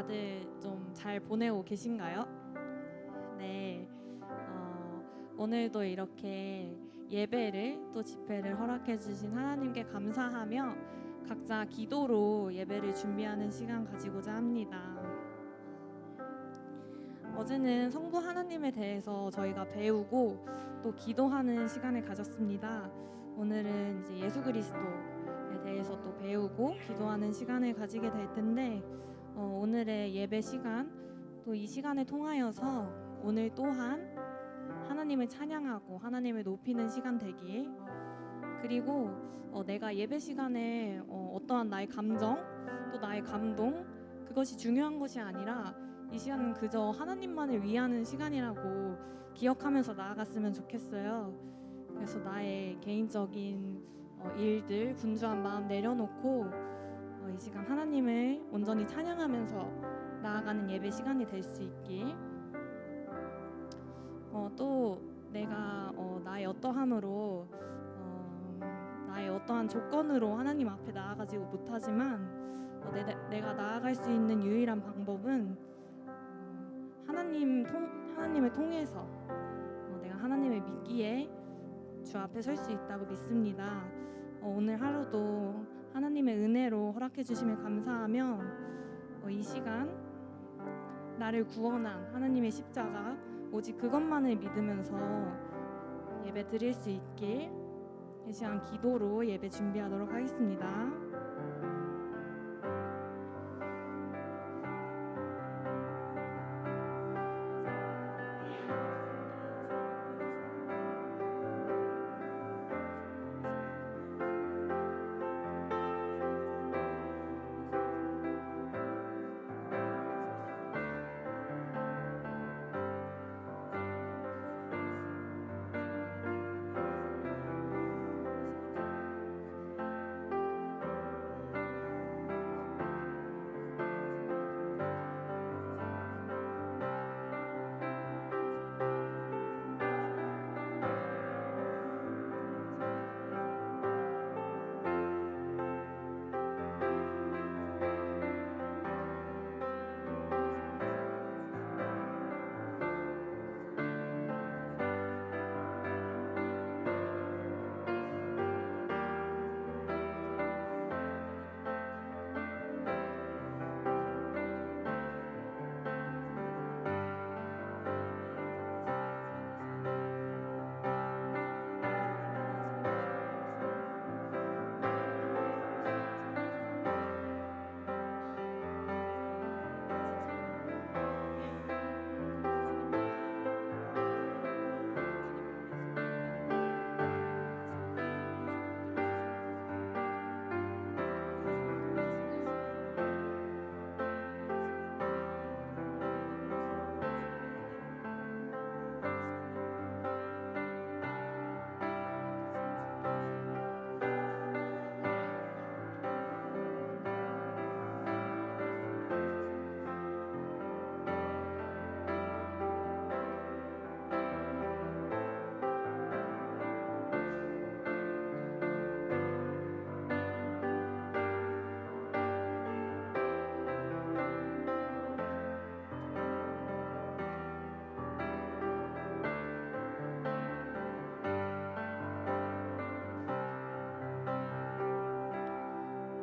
다들 좀 잘 보내고 계신가요? 네. 오늘도 이렇게 예배를 또 집회를 허락해 주신 하나님께 감사하며 각자 기도로 예배를 준비하는 시간 가지고자 합니다. 어제는 성부 하나님에 대해서 저희가 배우고 또 기도하는 시간을 가졌습니다. 오늘은 이제 예수 그리스도에 대해서 또 배우고 기도하는 시간을 가지게 될 텐데 오늘의 예배 시간 또 이 시간을 통하여서 오늘 또한 하나님을 찬양하고 하나님을 높이는 시간 되길, 그리고 내가 예배 시간에 어떠한 나의 감정 또 나의 감동, 그것이 중요한 것이 아니라 이 시간은 그저 하나님만을 위하는 시간이라고 기억하면서 나아갔으면 좋겠어요. 그래서 나의 개인적인 일들, 분주한 마음 내려놓고 이 시간 하나님을 온전히 찬양하면서 나아가는 예배 시간이 될 수 있길, 또 내가 나의 어떠함으로 나의 어떠한 조건으로 하나님 앞에 나아가지 못하지만 내가 나아갈 수 있는 유일한 방법은 하나님을 통해서 내가 하나님을 믿기에 주 앞에 설 수 있다고 믿습니다. 오늘 하루도 하나님의 은혜로 허락해 주심을 감사하며 이 시간 나를 구원한 하나님의 십자가 오직 그것만을 믿으면서 예배 드릴 수 있길, 이 시간 기도로 예배 준비하도록 하겠습니다.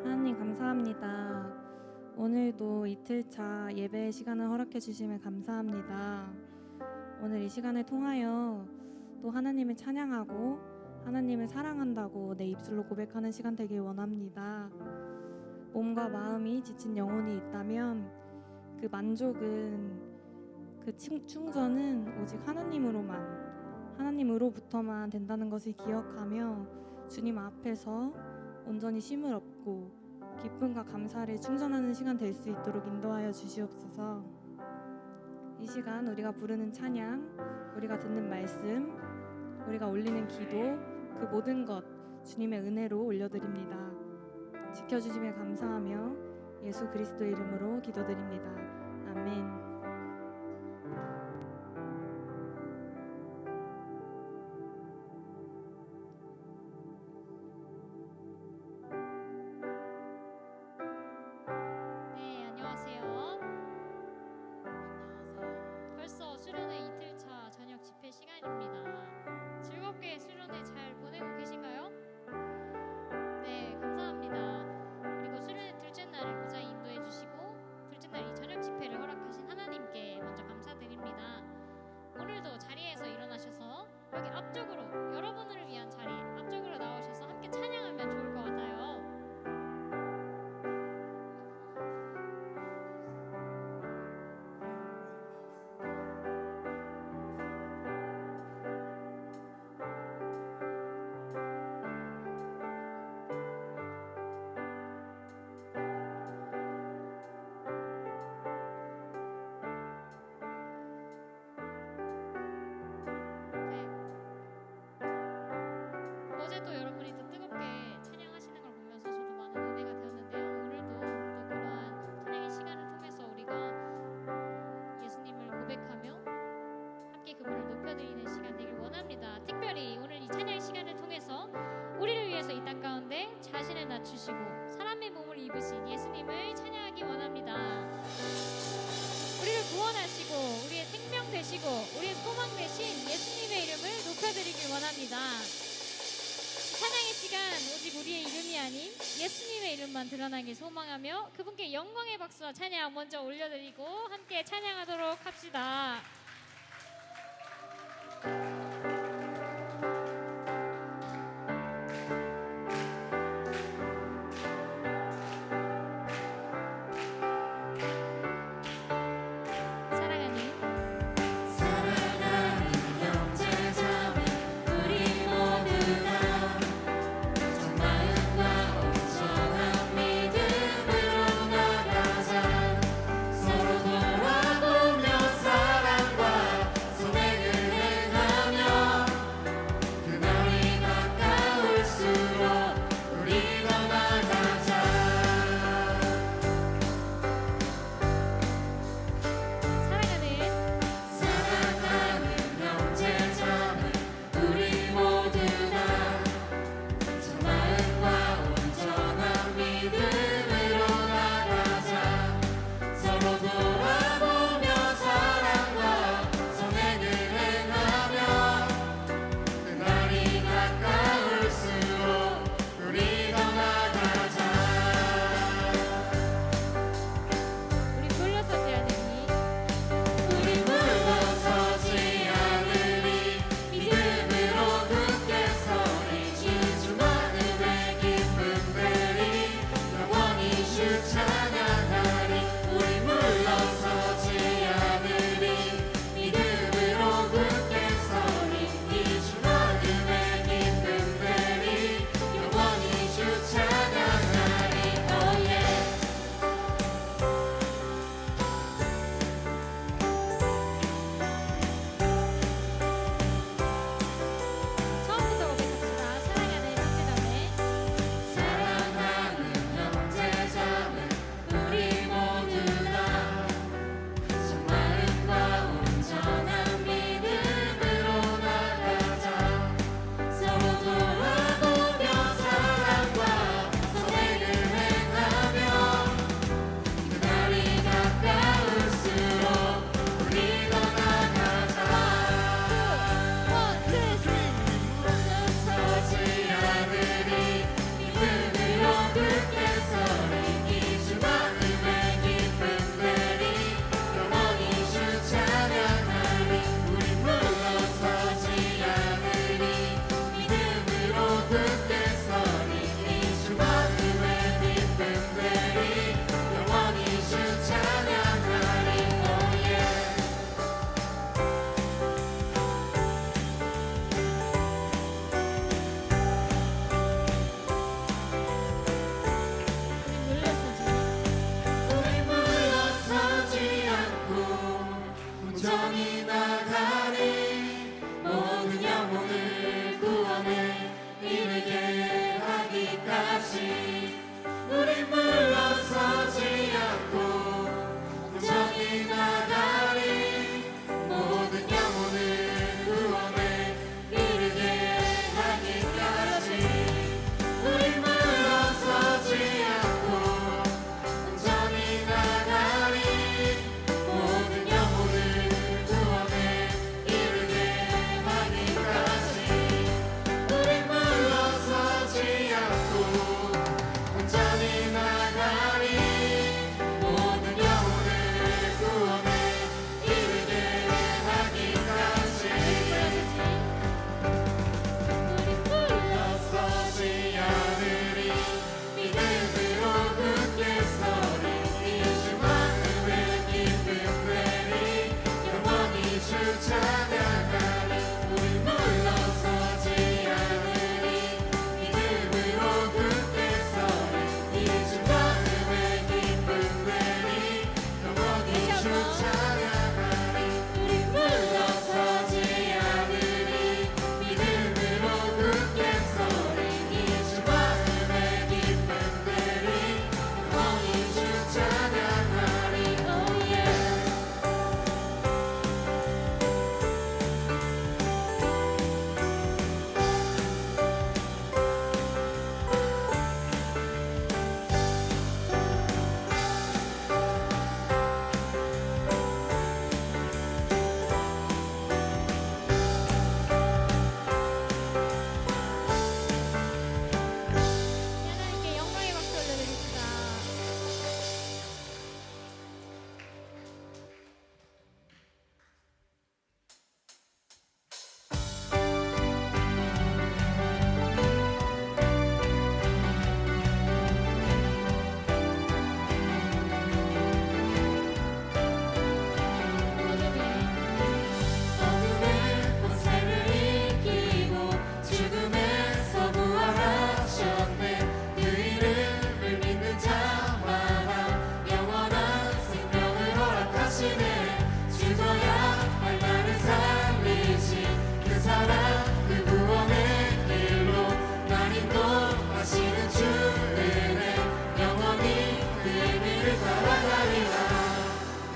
하나님 감사합니다. 오늘도 이틀차 예배 시간을 허락해 주심에 감사합니다. 오늘 이 시간을 통하여 또 하나님을 찬양하고 하나님을 사랑한다고 내 입술로 고백하는 시간 되길 원합니다. 몸과 마음이 지친 영혼이 있다면 그 만족은, 그 충전은 오직 하나님으로부터만 된다는 것을 기억하며 주님 앞에서 온전히 쉼을 얻고 기쁨과 감사를 충전하는 시간 될 수 있도록 인도하여 주시옵소서. 이 시간 우리가 부르는 찬양, 우리가 듣는 말씀, 우리가 올리는 기도, 그 모든 것 주님의 은혜로 올려드립니다. 지켜주심에 감사하며 예수 그리스도의 이름으로 기도드립니다. 아멘. 네, 안녕하세요. 모시고 우리 소망 대신 예수님의 이름을 높여드리길 원합니다. 찬양의 시간 오직 우리의 이름이 아닌 예수님의 이름만 드러나길 소망하며 그분께 영광의 박수와 찬양 먼저 올려드리고 함께 찬양하도록 합시다. 서로 돌아보며 사랑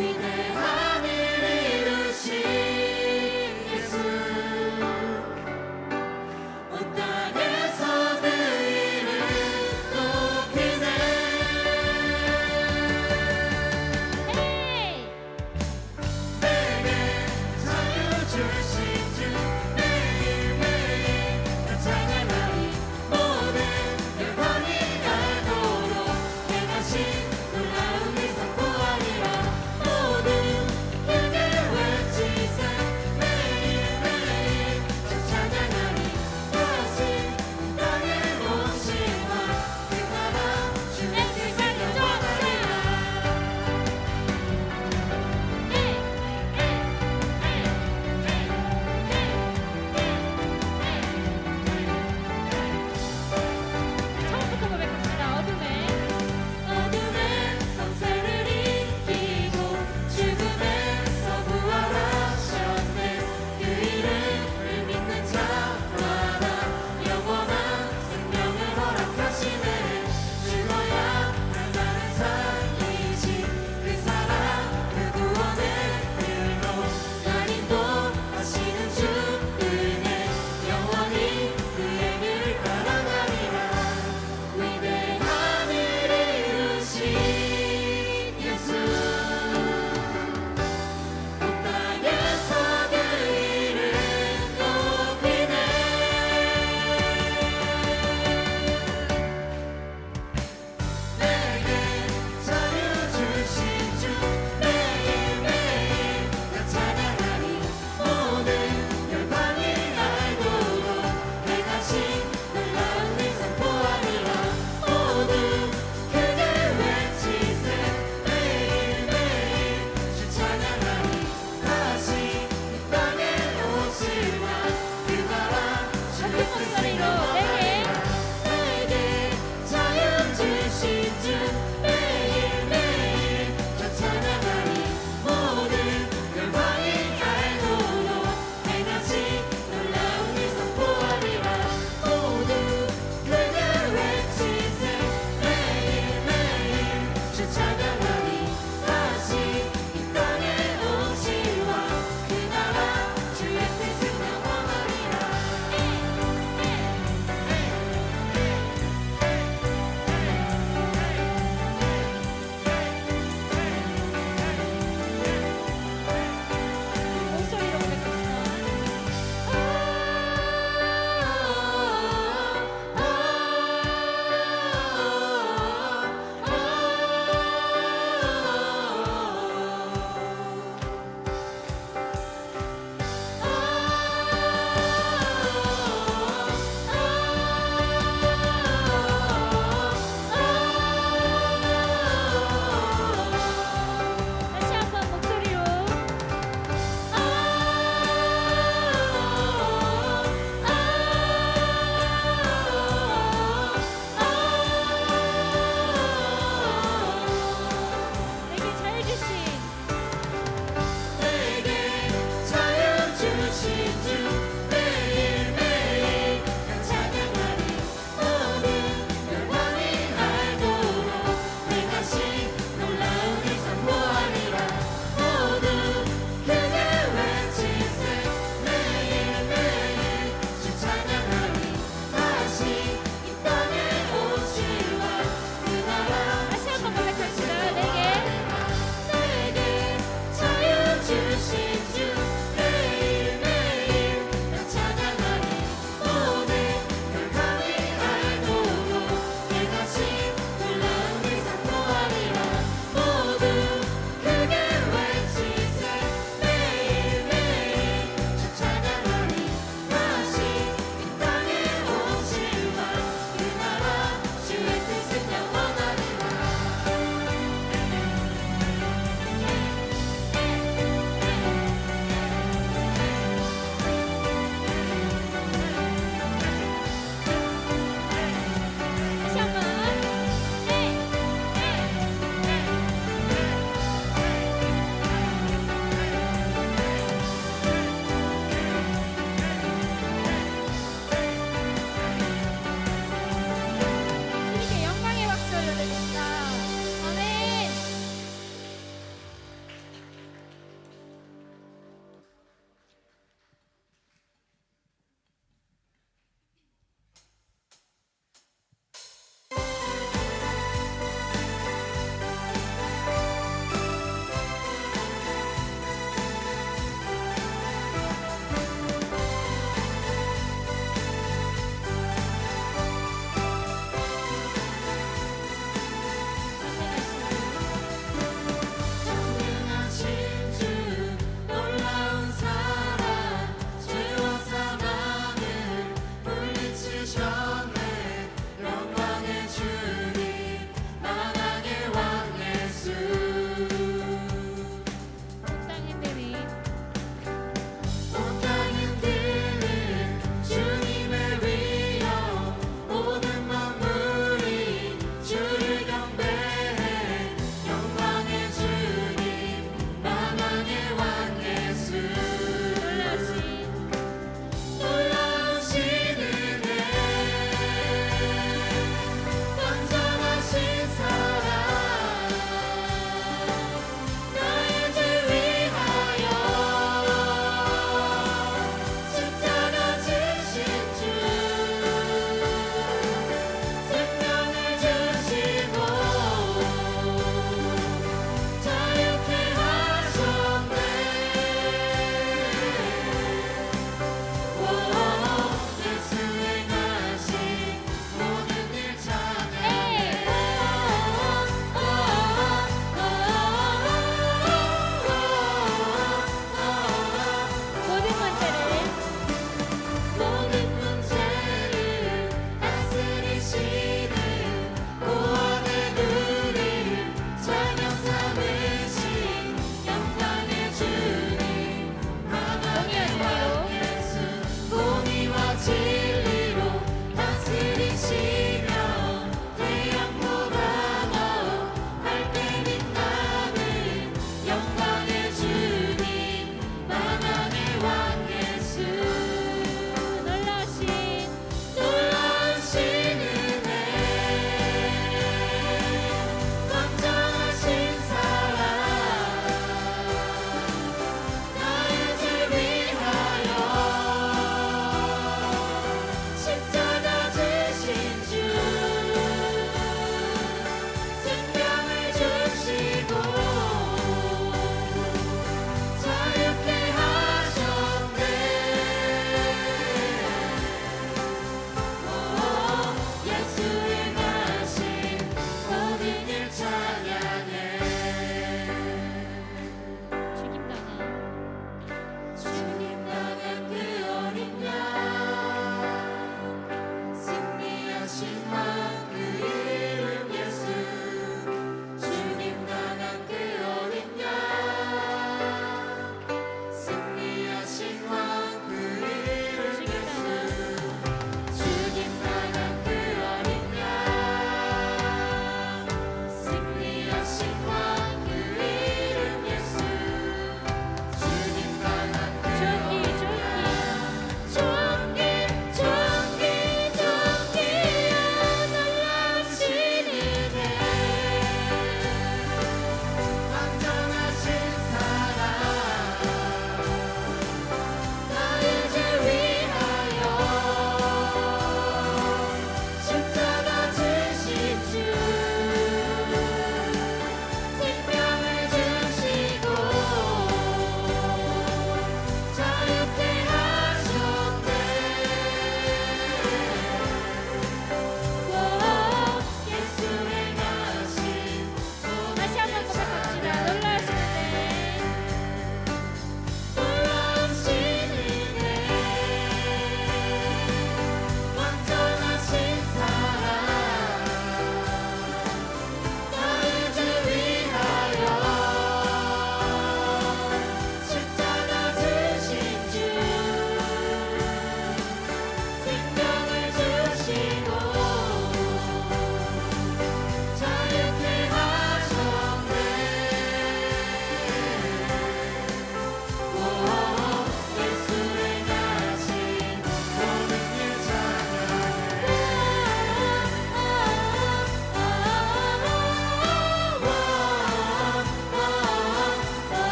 위대한 일 이루신 예수 온 땅에서 그 이름 높이네 헤이! 내게 자유 주신 주 매일매일 나 찬양하리 모든 영광이 알도록 행하신 놀라운 일 선포하리라 모든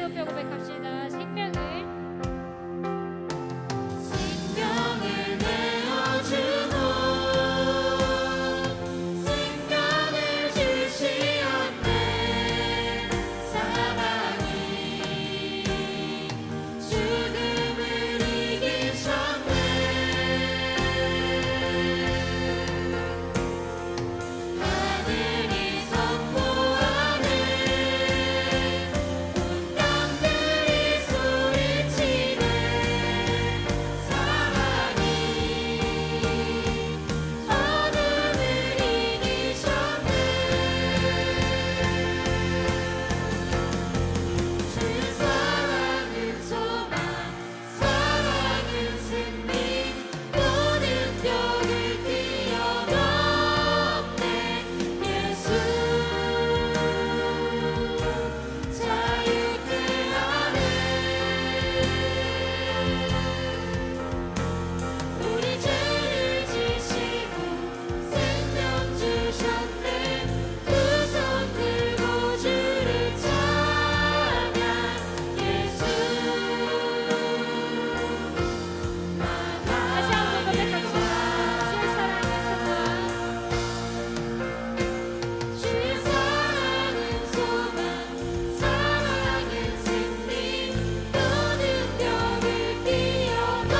높여 고백합시다. 생명을 내어주고 생명을 주시었네. 사랑이 죽음을 이기셨네. 하늘이 선포하네. 온 땅들이 소리치네. 사랑이 어둠을 이기셨네. 주 사랑은 소망, 사랑은 승리, 모든 벽을 뛰어넘네. 예수 자유케 하네. 우리 죄를 지시고 생명 주셨네. 두 손 들고 주를 찬양. 예수 다시 한번 고백합시다. 주의 사랑은 소망, 주의 사랑은 소망, 사랑은 승리, 모든 벽을 뛰어넘네.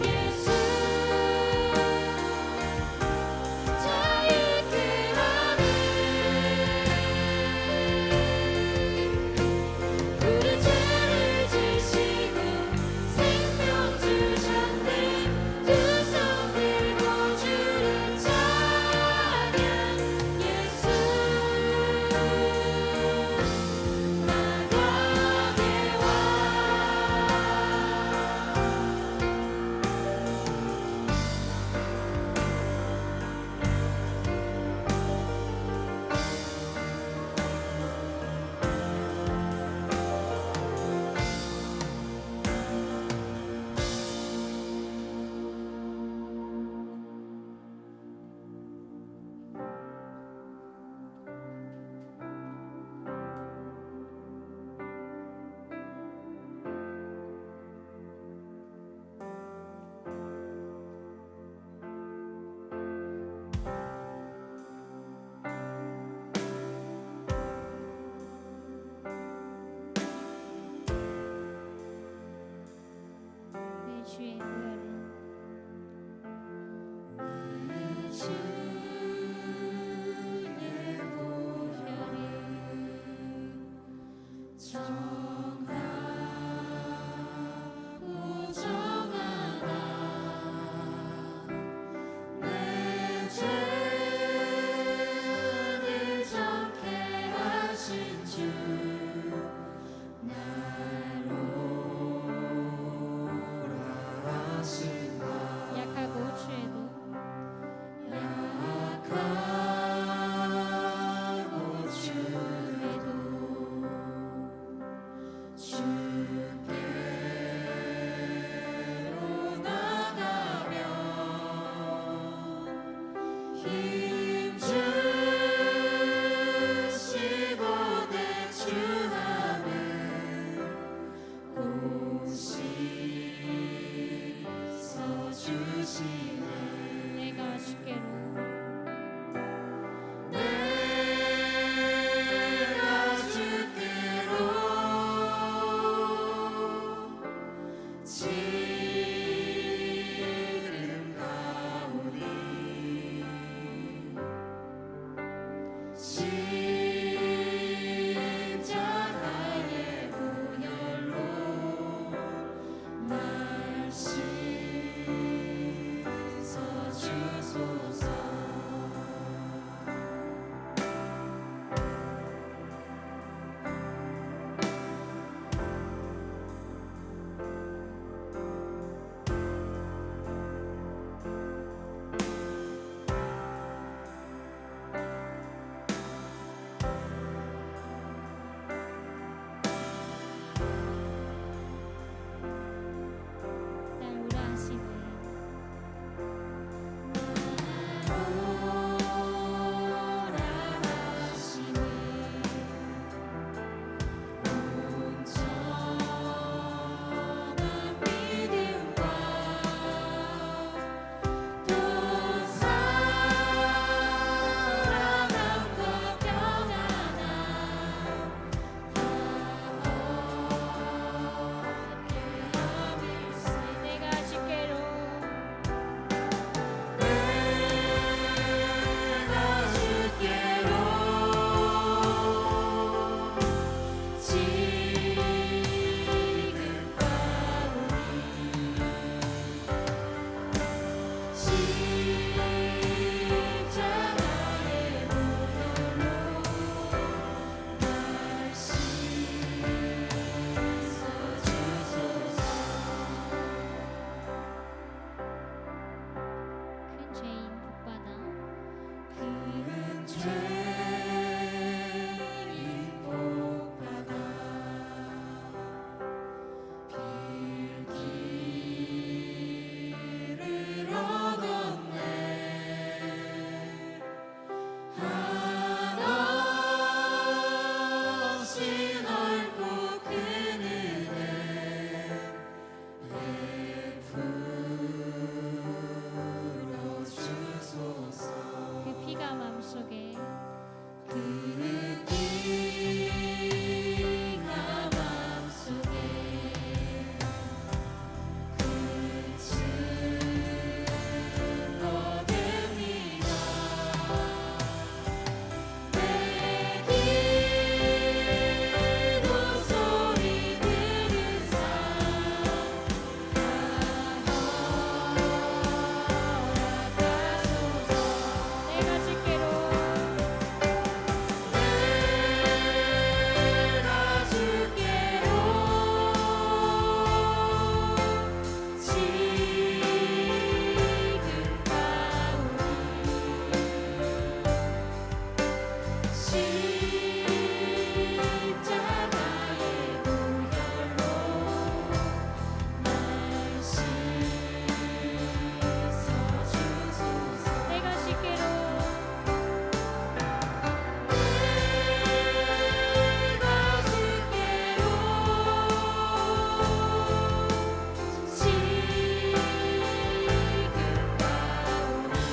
예수 자유케 하네. 우리 죄를 지시고 생명 주셨네. 두 손 들고 주를 찬양. 예수 마감의 왕. 내 주의 보혈은 주의 보혈이 정하고 정하다. 내 죄를 정케 하신 주 나로 하신다. 약하고 취해도 약하고 주에도 주께로 나가면 힘주시고 대추하는 곳이 서주시네. 내가 주께로 내가 주께로 지금 가오니 십자가의 보혈로 날 씻어주소서. 십자가의 보혈로 날 씻어주소서. 내가 쉽게로 내가 주께로 지금 가오니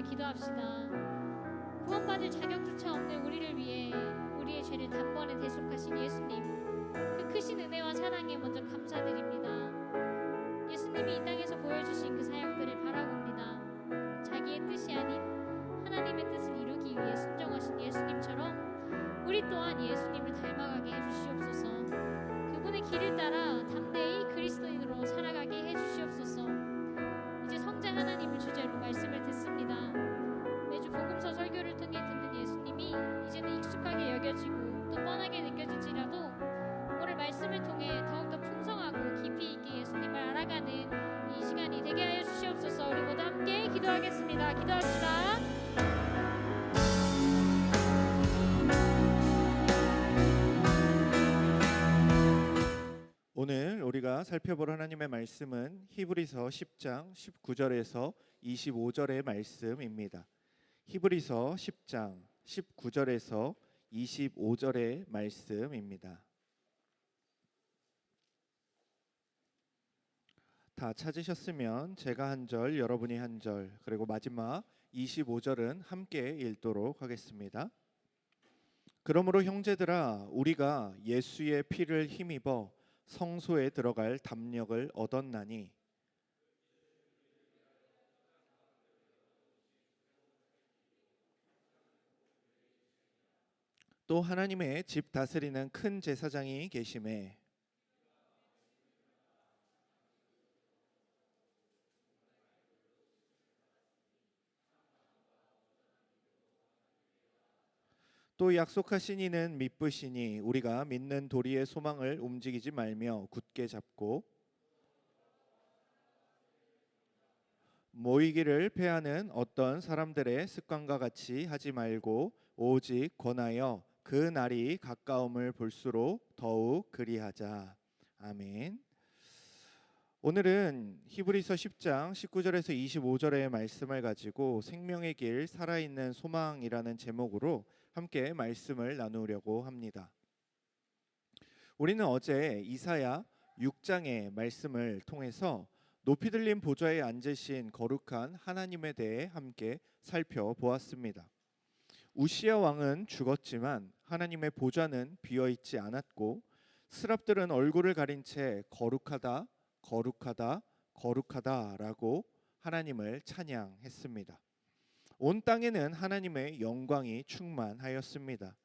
기도하며 기도합시다. 구원받을 자격조차 없는 우리를 위해 우리의 죄를 단번에 대속하신 예수님, 그 크신 은혜와 사랑에 먼저 감사드립니다. 예수님이 이 땅에서 보여주신 그 사역들을 바라봅니다. 자기의 뜻이 아닌 하나님의 뜻을 이루기 위해 순종하신 예수님처럼 우리 또한 예수님을 닮아가게 해주시옵소서. 그분의 길을 따라 담대히 그리스도인으로 살아가게 해주시옵소서. 이제 성자 하나님을 주제로 말씀을 듣습니다. 매주 복음서 설교를 통해 듣는 예수님이 이제는 익숙하게 여겨지고 또 뻔하게 느껴질지라도 오늘 말씀을 통해 더욱더 풍성하고 깊이 있게 예수님을 알아가는 이 시간이 되게 하여 주시옵소서. 우리 모두 함께 기도하겠습니다. 기도합시다. 오늘 우리가 살펴볼 하나님의 말씀은 히브리서 10장 19절에서 25절의 말씀입니다. 히브리서 10장 19절에서 25절의 말씀입니다. 다 찾으셨으면 제가 한 절, 여러분이 한 절, 그리고 마지막 25절은 함께 읽도록 하겠습니다. 그러므로 형제들아, 우리가 예수의 피를 힘입어 성소에 들어갈 담력을 얻었나니 또 하나님의 집 다스리는 큰 제사장이 계심에 또 약속하신 이는 믿으시니 우리가 믿는 도리의 소망을 움직이지 말며 굳게 잡고 모이기를 패하는 어떤 사람들의 습관과 같이 하지 말고 오직 권하여 그 날이 가까움을 볼수록 더욱 그리하자. 아멘. 오늘은 히브리서 10장 19절에서 25절의 말씀을 가지고 생명의 길 살아있는 소망이라는 제목으로 함께 말씀을 나누려고 합니다. 우리는 어제 이사야 6장의 말씀을 통해서 높이 들린 보좌에 앉으신 거룩한 하나님에 대해 함께 살펴보았습니다. 우시야 왕은 죽었지만 하나님의 보좌는 비어있지 않았고 스랍들은 얼굴을 가린 채 거룩하다 거룩하다 거룩하다라고 하나님을 찬양했습니다. 온 땅에는 하나님의 영광이 충만하였습니다.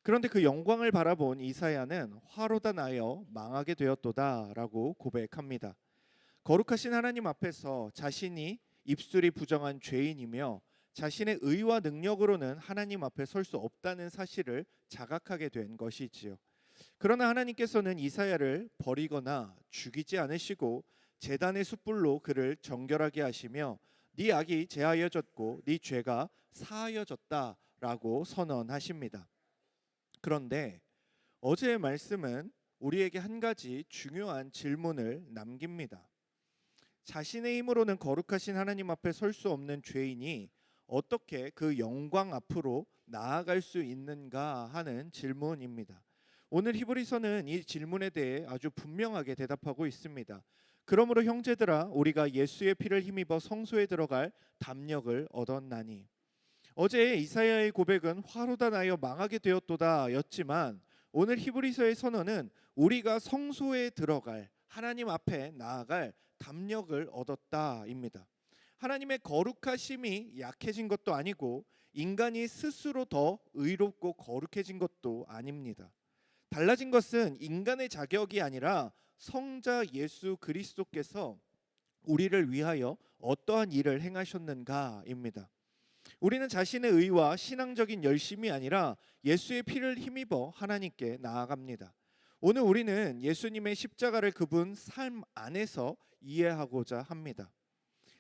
그런데 그 영광을 바라본 이사야는 화로다 나여 망하게 되었도다라고 고백합니다. 거룩하신 하나님 앞에서 자신이 입술이 부정한 죄인이며 자신의 의와 능력으로는 하나님 앞에 설 수 없다는 사실을 자각하게 된 것이지요. 그러나 하나님께서는 이사야를 버리거나 죽이지 않으시고 제단의 숯불로 그를 정결하게 하시며 네 악이 제하여졌고 네 죄가 사하여졌다라고 선언하십니다. 그런데 어제의 말씀은 우리에게 한 가지 중요한 질문을 남깁니다. 자신의 힘으로는 거룩하신 하나님 앞에 설 수 없는 죄인이 어떻게 그 영광 앞으로 나아갈 수 있는가 하는 질문입니다. 오늘 히브리서는 이 질문에 대해 아주 분명하게 대답하고 있습니다. 그러므로 형제들아, 우리가 예수의 피를 힘입어 성소에 들어갈 담력을 얻었나니. 어제 이사야의 고백은 화로다 나여 망하게 되었도다 였지만 오늘 히브리서의 선언은 우리가 성소에 들어갈, 하나님 앞에 나아갈 담력을 얻었다입니다. 하나님의 거룩하심이 약해진 것도 아니고 인간이 스스로 더 의롭고 거룩해진 것도 아닙니다. 달라진 것은 인간의 자격이 아니라 성자 예수 그리스도께서 우리를 위하여 어떠한 일을 행하셨는가입니다. 우리는 자신의 의와 신앙적인 열심이 아니라 예수의 피를 힘입어 하나님께 나아갑니다. 오늘 우리는 예수님의 십자가를 그분 삶 안에서 이해하고자 합니다.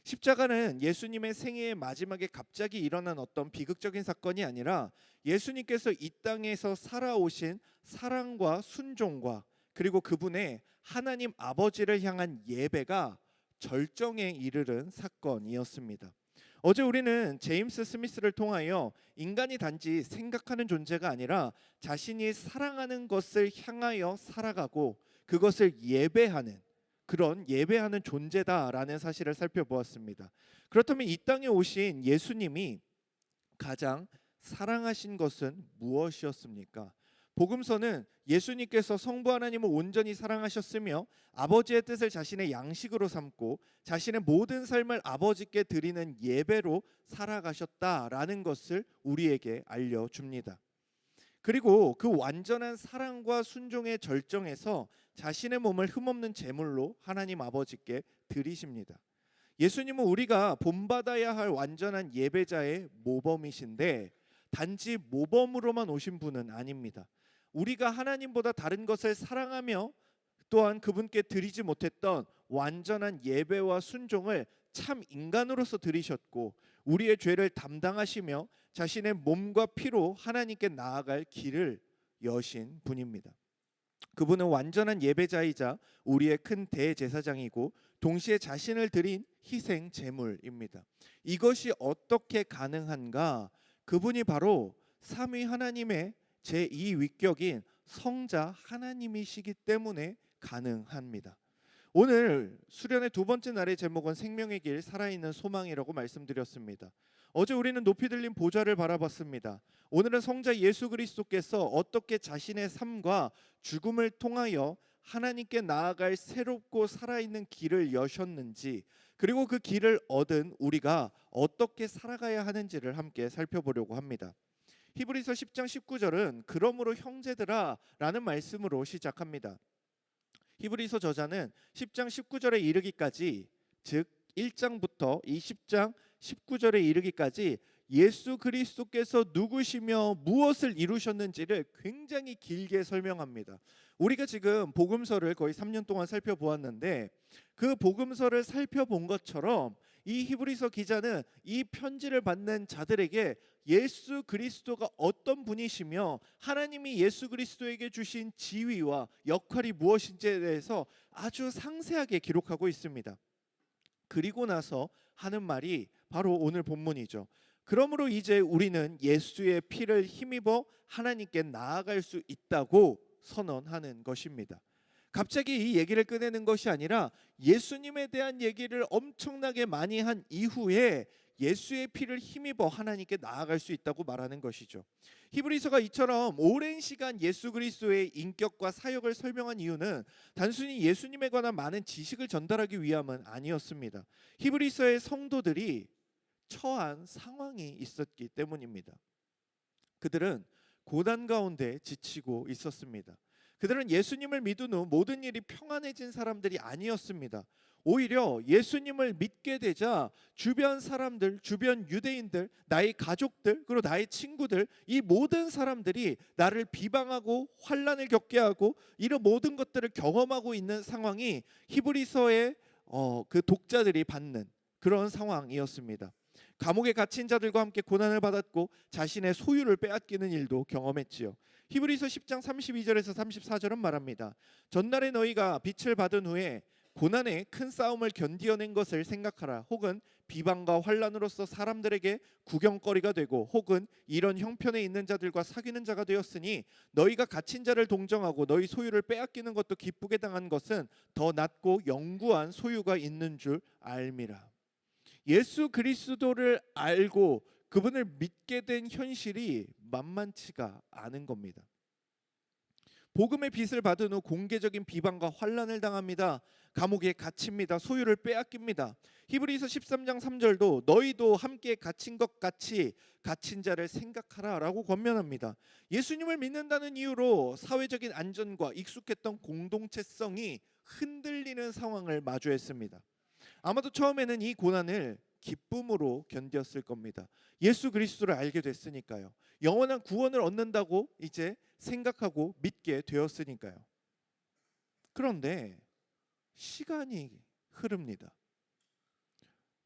십자가는 예수님의 생애의 마지막에 갑자기 일어난 어떤 비극적인 사건이 아니라 예수님께서 이 땅에서 살아오신 사랑과 순종과 그리고 그분의 하나님 아버지를 향한 예배가 절정에 이르른 사건이었습니다. 어제 우리는 제임스 스미스를 통하여 인간이 단지 생각하는 존재가 아니라 자신이 사랑하는 것을 향하여 살아가고 그것을 예배하는, 그런 예배하는 존재다라는 사실을 살펴보았습니다. 그렇다면 이 땅에 오신 예수님이 가장 사랑하신 것은 무엇이었습니까? 복음서는 예수님께서 성부 하나님을 온전히 사랑하셨으며 아버지의 뜻을 자신의 양식으로 삼고 자신의 모든 삶을 아버지께 드리는 예배로 살아가셨다라는 것을 우리에게 알려줍니다. 그리고 그 완전한 사랑과 순종의 절정에서 자신의 몸을 흠없는 제물로 하나님 아버지께 드리십니다. 예수님은 우리가 본받아야 할 완전한 예배자의 모범이신데 단지 모범으로만 오신 분은 아닙니다. 우리가 하나님보다 다른 것을 사랑하며 또한 그분께 드리지 못했던 완전한 예배와 순종을 참 인간으로서 드리셨고 우리의 죄를 담당하시며 자신의 몸과 피로 하나님께 나아갈 길을 여신 분입니다. 그분은 완전한 예배자이자 우리의 큰 대제사장이고 동시에 자신을 드린 희생 제물입니다. 이것이 어떻게 가능한가? 그분이 바로 삼위 하나님의 제2위격인 성자 하나님이시기 때문에 가능합니다. 오늘 수련의 두 번째 날의 제목은 생명의 길 살아있는 소망이라고 말씀드렸습니다. 어제 우리는 높이 들린 보좌를 바라봤습니다. 오늘은 성자 예수 그리스도께서 어떻게 자신의 삶과 죽음을 통하여 하나님께 나아갈 새롭고 살아있는 길을 여셨는지 그리고 그 길을 얻은 우리가 어떻게 살아가야 하는지를 함께 살펴보려고 합니다. 히브리서 10장 19절은 그러므로 형제들아 라는 말씀으로 시작합니다. 히브리서 저자는 10장 19절에 이르기까지 즉 1장부터 이 10장 19절에 이르기까지 예수 그리스도께서 누구시며 무엇을 이루셨는지를 굉장히 길게 설명합니다. 우리가 지금 복음서를 거의 3년 동안 살펴보았는데 그 복음서를 살펴본 것처럼 이 히브리서 기자는 이 편지를 받는 자들에게 예수 그리스도가 어떤 분이시며 하나님이 예수 그리스도에게 주신 지위와 역할이 무엇인지에 대해서 아주 상세하게 기록하고 있습니다. 그리고 나서 하는 말이 바로 오늘 본문이죠. 그러므로 이제 우리는 예수의 피를 힘입어 하나님께 나아갈 수 있다고 선언하는 것입니다. 갑자기 이 얘기를 꺼내는 것이 아니라 예수님에 대한 얘기를 엄청나게 많이 한 이후에 예수의 피를 힘입어 하나님께 나아갈 수 있다고 말하는 것이죠. 히브리서가 이처럼 오랜 시간 예수 그리스도의 인격과 사역을 설명한 이유는 단순히 예수님에 관한 많은 지식을 전달하기 위함은 아니었습니다. 히브리서의 성도들이 처한 상황이 있었기 때문입니다. 그들은 고난 가운데 지치고 있었습니다. 그들은 예수님을 믿은 후 모든 일이 평안해진 사람들이 아니었습니다. 오히려 예수님을 믿게 되자 주변 사람들, 주변 유대인들, 나의 가족들, 그리고 나의 친구들 이 모든 사람들이 나를 비방하고 환난을 겪게 하고 이런 모든 것들을 경험하고 있는 상황이 히브리서의 그 독자들이 받는 그런 상황이었습니다. 감옥에 갇힌 자들과 함께 고난을 받았고 자신의 소유를 빼앗기는 일도 경험했지요. 히브리서 10장 32절에서 34절은 말합니다. 전날에 너희가 빛을 받은 후에 고난의 큰 싸움을 견디어낸 것을 생각하라. 혹은 비방과 환난으로서 사람들에게 구경거리가 되고 혹은 이런 형편에 있는 자들과 사귀는 자가 되었으니 너희가 갇힌 자를 동정하고 너희 소유를 빼앗기는 것도 기쁘게 당한 것은 더 낫고 영구한 소유가 있는 줄 알미라. 예수 그리스도를 알고 그분을 믿게 된 현실이 만만치가 않은 겁니다. 복음의 빛을 받은 후 공개적인 비방과 환난을 당합니다. 감옥에 갇힙니다. 소유를 빼앗깁니다. 히브리서 13장 3절도 너희도 함께 갇힌 것 같이 갇힌 자를 생각하라라고 권면합니다. 예수님을 믿는다는 이유로 사회적인 안전과 익숙했던 공동체성이 흔들리는 상황을 마주했습니다. 아마도 처음에는 이 고난을 기쁨으로 견뎠을 겁니다. 예수 그리스도를 알게 됐으니까요. 영원한 구원을 얻는다고 이제 생각하고 믿게 되었으니까요. 그런데 시간이 흐릅니다.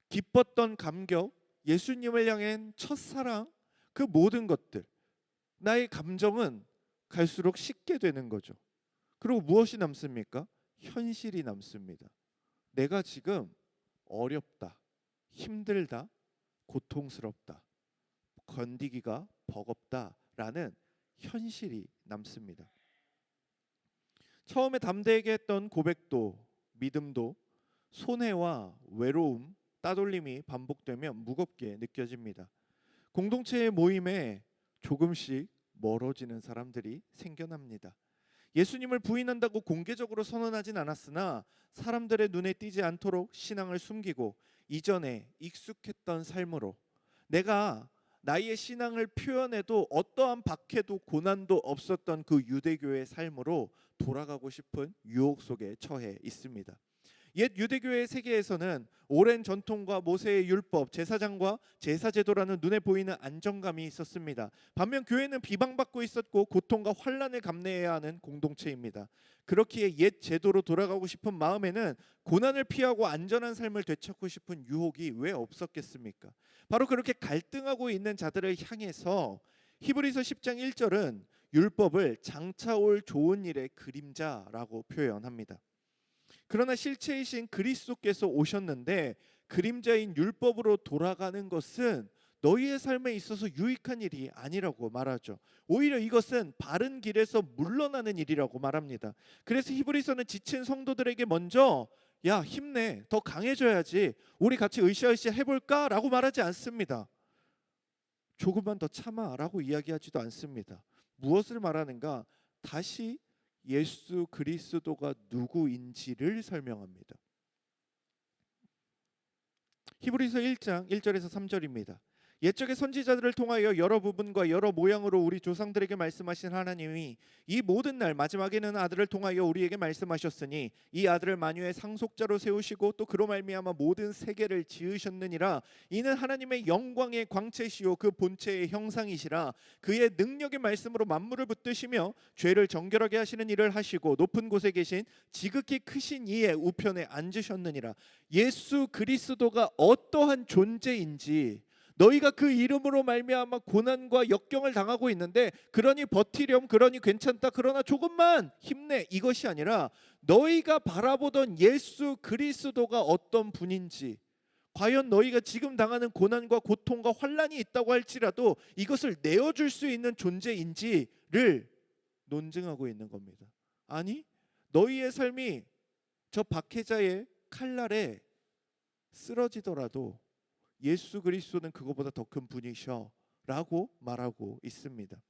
기뻤던 감격, 예수님을 향한 첫사랑, 그 모든 것들, 나의 감정은 갈수록 식게 되는 거죠. 그리고 무엇이 남습니까? 현실이 남습니다. 내가 지금 어렵다, 힘들다, 고통스럽다, 견디기가 버겁다라는 현실이 남습니다. 처음에 담대하게 했던 고백도 믿음도 손해와 외로움, 따돌림이 반복되면 무겁게 느껴집니다. 공동체의 모임에 조금씩 멀어지는 사람들이 생겨납니다. 예수님을 부인한다고 공개적으로 선언하진 않았으나 사람들의 눈에 띄지 않도록 신앙을 숨기고 이전에 익숙했던 삶으로 내가 나의 신앙을 표현해도 어떠한 박해도 고난도 없었던 그 유대교의 삶으로 돌아가고 싶은 유혹 속에 처해 있습니다. 옛 유대교의 세계에서는 오랜 전통과 모세의 율법, 제사장과 제사제도라는 눈에 보이는 안정감이 있었습니다. 반면 교회는 비방받고 있었고 고통과 환난을 감내해야 하는 공동체입니다. 그렇기에 옛 제도로 돌아가고 싶은 마음에는 고난을 피하고 안전한 삶을 되찾고 싶은 유혹이 왜 없었겠습니까? 바로 그렇게 갈등하고 있는 자들을 향해서 히브리서 10장 1절은 율법을 장차 올 좋은 일의 그림자라고 표현합니다. 그러나 실체이신 그리스도께서 오셨는데 그림자인 율법으로 돌아가는 것은 너희의 삶에 있어서 유익한 일이 아니라고 말하죠. 오히려 이것은 바른 길에서 물러나는 일이라고 말합니다. 그래서 히브리서는 지친 성도들에게 먼저 야 힘내, 더 강해져야지, 우리 같이 으쌰으쌰 해볼까? 라고 말하지 않습니다. 조금만 더 참아 라고 이야기하지도 않습니다. 무엇을 말하는가? 다시 예수 그리스도가 누구인지를 설명합니다. 히브리서 1장 1절에서 3절입니다. 옛적의 선지자들을 통하여 여러 부분과 여러 모양으로 우리 조상들에게 말씀하신 하나님이 이 모든 날 마지막에는 아들을 통하여 우리에게 말씀하셨으니 이 아들을 만유의 상속자로 세우시고 또 그로 말미암아 모든 세계를 지으셨느니라. 이는 하나님의 영광의 광채시요 그 본체의 형상이시라. 그의 능력의 말씀으로 만물을 붙드시며 죄를 정결하게 하시는 일을 하시고 높은 곳에 계신 지극히 크신 이의 우편에 앉으셨느니라. 예수 그리스도가 어떠한 존재인지, 너희가 그 이름으로 말미암아 고난과 역경을 당하고 있는데 그러니 버티렴, 그러니 괜찮다, 그러나 조금만 힘내, 이것이 아니라 너희가 바라보던 예수 그리스도가 어떤 분인지, 과연 너희가 지금 당하는 고난과 고통과 환난이 있다고 할지라도 이것을 내어줄 수 있는 존재인지를 논증하고 있는 겁니다. 아니, 너희의 삶이 저 박해자의 칼날에 쓰러지더라도 예수 그리스도는 그거보다 더 큰 분이셔 라고 말하고 있습니다.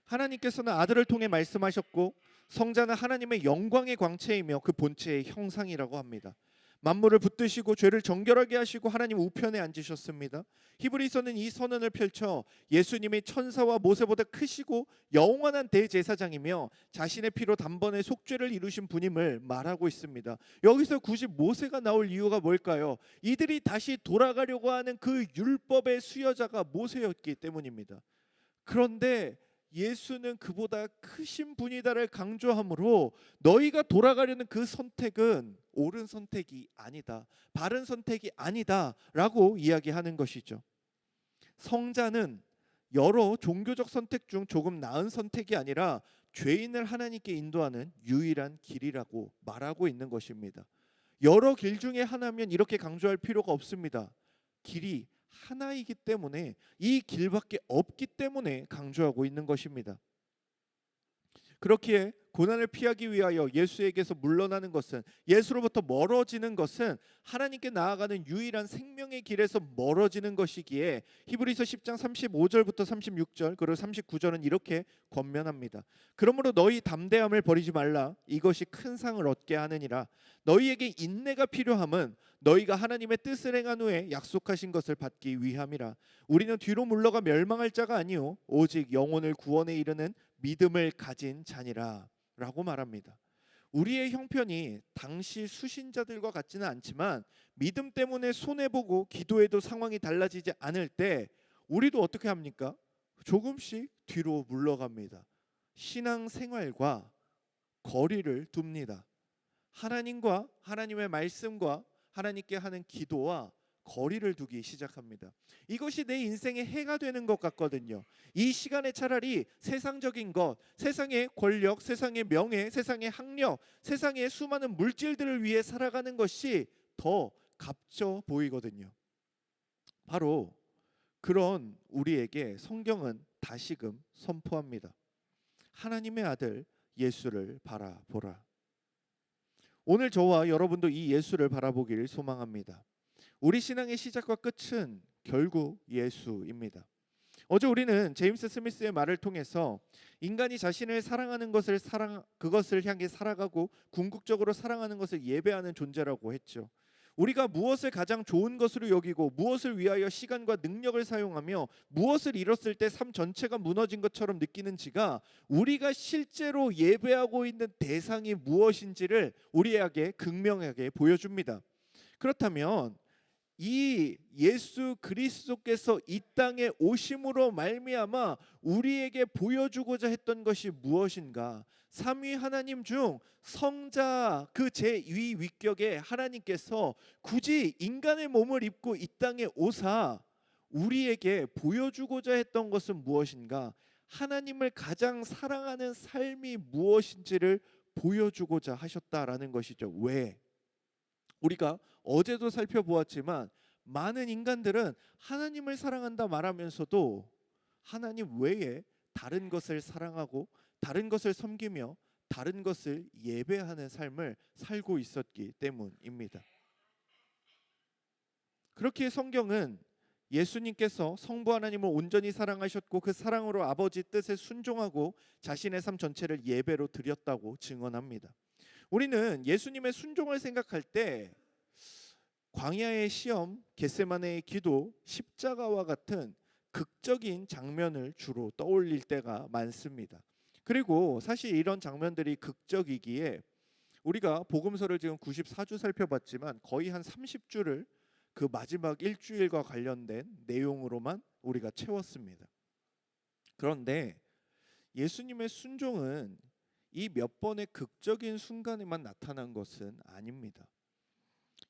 하나님께서는 아들을 통해 말씀하셨고 성자는 하나님의 영광의 광채이며 그 본체의 형상이라고 합니다. 만물을 붙드시고 죄를 정결하게 하시고 하나님 우편에 앉으셨습니다. 히브리서는 이 선언을 펼쳐 예수님이 천사와 모세보다 크시고 영원한 대제사장이며 자신의 피로 단번에 속죄를 이루신 분임을 말하고 있습니다. 여기서 굳이 모세가 나올 이유가 뭘까요? 이들이 다시 돌아가려고 하는 그 율법의 수여자가 모세였기 때문입니다. 그런데 예수는 그보다 크신 분이다를 강조하므로 너희가 돌아가려는 그 선택은 옳은 선택이 아니다, 바른 선택이 아니다 라고 이야기하는 것이죠. 성자는 여러 종교적 선택 중 조금 나은 선택이 아니라 죄인을 하나님께 인도하는 유일한 길이라고 말하고 있는 것입니다. 여러 길 중에 하나면 이렇게 강조할 필요가 없습니다. 길이 하나이기 때문에, 이 길밖에 없기 때문에 강조하고 있는 것입니다. 그렇기에 고난을 피하기 위하여 예수에게서 물러나는 것은, 예수로부터 멀어지는 것은 하나님께 나아가는 유일한 생명의 길에서 멀어지는 것이기에 히브리서 10장 35절부터 36절 그리고 39절은 이렇게 권면합니다. 그러므로 너희 담대함을 버리지 말라. 이것이 큰 상을 얻게 하느니라. 너희에게 인내가 필요함은 너희가 하나님의 뜻을 행한 후에 약속하신 것을 받기 위함이라. 우리는 뒤로 물러가 멸망할 자가 아니요 오직 영혼을 구원에 이르는 믿음을 가진 자니라 라고 말합니다. 우리의 형편이 당시 수신자들과 같지는 않지만 믿음 때문에 손해보고 기도해도 상황이 달라지지 않을 때 우리도 어떻게 합니까? 조금씩 뒤로 물러갑니다. 신앙생활과 거리를 둡니다. 하나님과 하나님의 말씀과 하나님께 하는 기도와 거리를 두기 시작합니다. 이것이 내 인생의 해가 되는 것 같거든요. 이 시간에 차라리 세상적인 것, 세상의 권력, 세상의 명예, 세상의 학력, 세상의 수많은 물질들을 위해 살아가는 것이 더 값져 보이거든요. 바로 그런 우리에게 성경은 다시금 선포합니다. 하나님의 아들 예수를 바라보라. 오늘 저와 여러분도 이 예수를 바라보길 소망합니다. 우리 신앙의 시작과 끝은 결국 예수입니다. 어제 우리는 제임스 스미스의 말을 통해서 인간이 자신을 사랑하는 것을 그것을 향해 살아가고 궁극적으로 사랑하는 것을 예배하는 존재라고 했죠. 우리가 무엇을 가장 좋은 것으로 여기고 무엇을 위하여 시간과 능력을 사용하며 무엇을 잃었을 때 삶 전체가 무너진 것처럼 느끼는지가 우리가 실제로 예배하고 있는 대상이 무엇인지를 우리에게 극명하게 보여줍니다. 그렇다면 이 예수 그리스도께서 이 땅에 오심으로 말미암아 우리에게 보여주고자 했던 것이 무엇인가? 삼위 하나님 중 성자 그 제2 위격에 하나님께서 굳이 인간의 몸을 입고 이 땅에 오사 우리에게 보여주고자 했던 것은 무엇인가? 하나님을 가장 사랑하는 삶이 무엇인지를 보여주고자 하셨다라는 것이죠. 왜? 우리가 어제도 살펴보았지만 많은 인간들은 하나님을 사랑한다 말하면서도 하나님 외에 다른 것을 사랑하고 다른 것을 섬기며 다른 것을 예배하는 삶을 살고 있었기 때문입니다. 그렇기에 성경은 예수님께서 성부 하나님을 온전히 사랑하셨고 그 사랑으로 아버지 뜻에 순종하고 자신의 삶 전체를 예배로 드렸다고 증언합니다. 우리는 예수님의 순종을 생각할 때 광야의 시험, 겟세마네의 기도, 십자가와 같은 극적인 장면을 주로 떠올릴 때가 많습니다. 그리고 사실 이런 장면들이 극적이기에 우리가 복음서를 지금 94주 살펴봤지만 거의 한 30주를 그 마지막 일주일과 관련된 내용으로만 우리가 채웠습니다. 그런데 예수님의 순종은 이 몇 번의 극적인 순간에만 나타난 것은 아닙니다.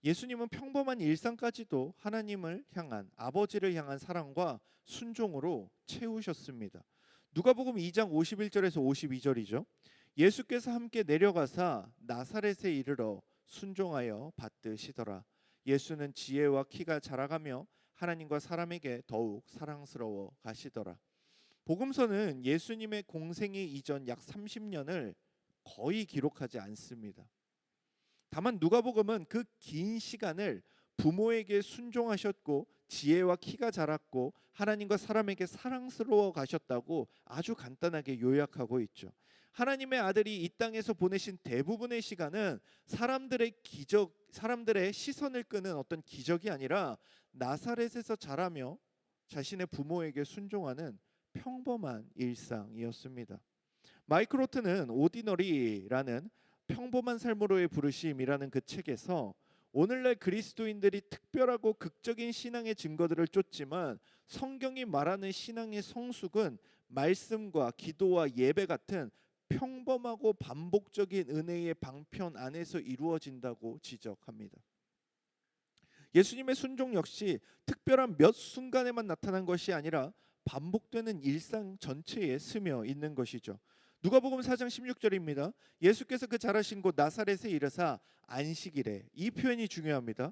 예수님은 평범한 일상까지도 하나님을 향한 아버지를 향한 사랑과 순종으로 채우셨습니다. 누가복음 2장 51절에서 52절이죠. 예수께서 함께 내려가사 나사렛에 이르러 순종하여 받드시더라. 예수는 지혜와 키가 자라가며 하나님과 사람에게 더욱 사랑스러워 가시더라. 복음서는 예수님의 공생의 이전 약 30년을 거의 기록하지 않습니다. 다만 누가복음은 그 긴 시간을 부모에게 순종하셨고 지혜와 키가 자랐고 하나님과 사람에게 사랑스러워 가셨다고 아주 간단하게 요약하고 있죠. 하나님의 아들이 이 땅에서 보내신 대부분의 시간은 사람들의 시선을 끄는 어떤 기적이 아니라 나사렛에서 자라며 자신의 부모에게 순종하는 평범한 일상이었습니다. 마이클 로트는 오디너리라는 평범한 삶으로의 부르심이라는 그 책에서 오늘날 그리스도인들이 특별하고 극적인 신앙의 증거들을 쫓지만 성경이 말하는 신앙의 성숙은 말씀과 기도와 예배 같은 평범하고 반복적인 은혜의 방편 안에서 이루어진다고 지적합니다. 예수님의 순종 역시 특별한 몇 순간에만 나타난 것이 아니라 반복되는 일상 전체에 스며 있는 것이죠. 누가복음 4장 16절입니다. 예수께서 그 자라신 곳 나사렛에 이르사 안식일에, 이 표현이 중요합니다.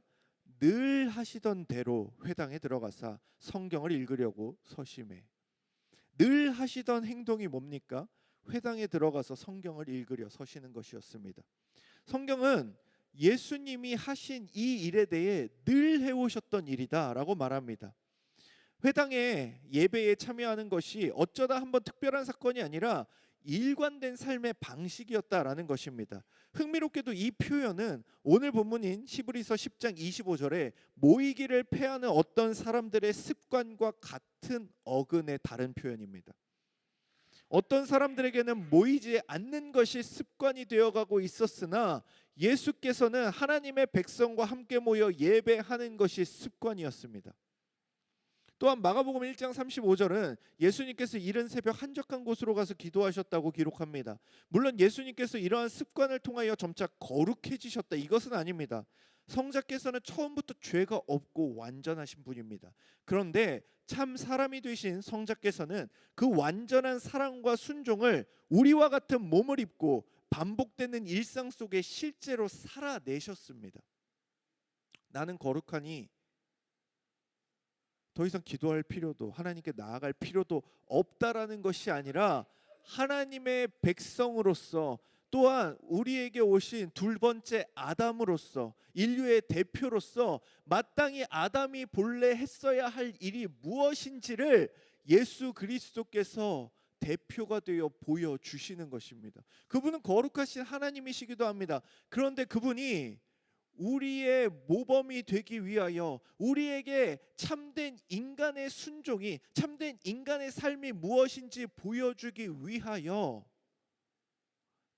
늘 하시던 대로 회당에 들어가사 성경을 읽으려고 서심해. 늘 하시던 행동이 뭡니까? 회당에 들어가서 성경을 읽으려 서시는 것이었습니다. 성경은 예수님이 하신 이 일에 대해 늘 해오셨던 일이다라고 말합니다. 회당에 예배에 참여하는 것이 어쩌다 한번 특별한 사건이 아니라 일관된 삶의 방식이었다라는 것입니다. 흥미롭게도 이 표현은 오늘 본문인 히브리서 10장 25절에 모이기를 패하는 어떤 사람들의 습관과 같은 어근의 다른 표현입니다. 어떤 사람들에게는 모이지 않는 것이 습관이 되어가고 있었으나 예수께서는 하나님의 백성과 함께 모여 예배하는 것이 습관이었습니다. 또한 마가복음 1장 35절은 예수님께서 이른 새벽 한적한 곳으로 가서 기도하셨다고 기록합니다. 물론 예수님께서 이러한 습관을 통하여 점차 거룩해지셨다, 이것은 아닙니다. 성자께서는 처음부터 죄가 없고 완전하신 분입니다. 그런데 참 사람이 되신 성자께서는 그 완전한 사랑과 순종을 우리와 같은 몸을 입고 반복되는 일상 속에 실제로 살아내셨습니다. 나는 거룩하니 더 이상 기도할 필요도 하나님께 나아갈 필요도 없다라는 것이 아니라 하나님의 백성으로서 또한 우리에게 오신 두 번째 아담으로서 인류의 대표로서 마땅히 아담이 본래 했어야 할 일이 무엇인지를 예수 그리스도께서 대표가 되어 보여주시는 것입니다. 그분은 거룩하신 하나님이시기도 합니다. 그런데 그분이 우리의 모범이 되기 위하여 우리에게 참된 인간의 순종이, 참된 인간의 삶이 무엇인지 보여주기 위하여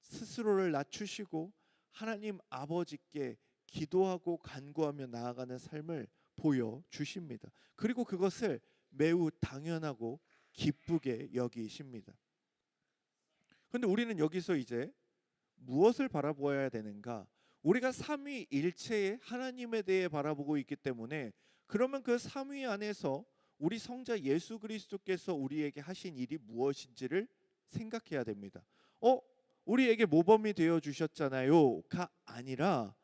스스로를 낮추시고 하나님 아버지께 기도하고 간구하며 나아가는 삶을 보여주십니다. 그리고 그것을 매우 당연하고 기쁘게 여기십니다. 그런데 우리는 여기서 이제 무엇을 바라보아야 되는가? 우리가 삼위일체의 하나님에 대해 바라보고 있기 때문에 그러면 그 삼위 안에서 우리 성자 예수 그리스도께서 우리에게 하신 일이 무엇인지를 생각해야 됩니다. 우리에게 모범이 되어 주셨잖아요가 아니라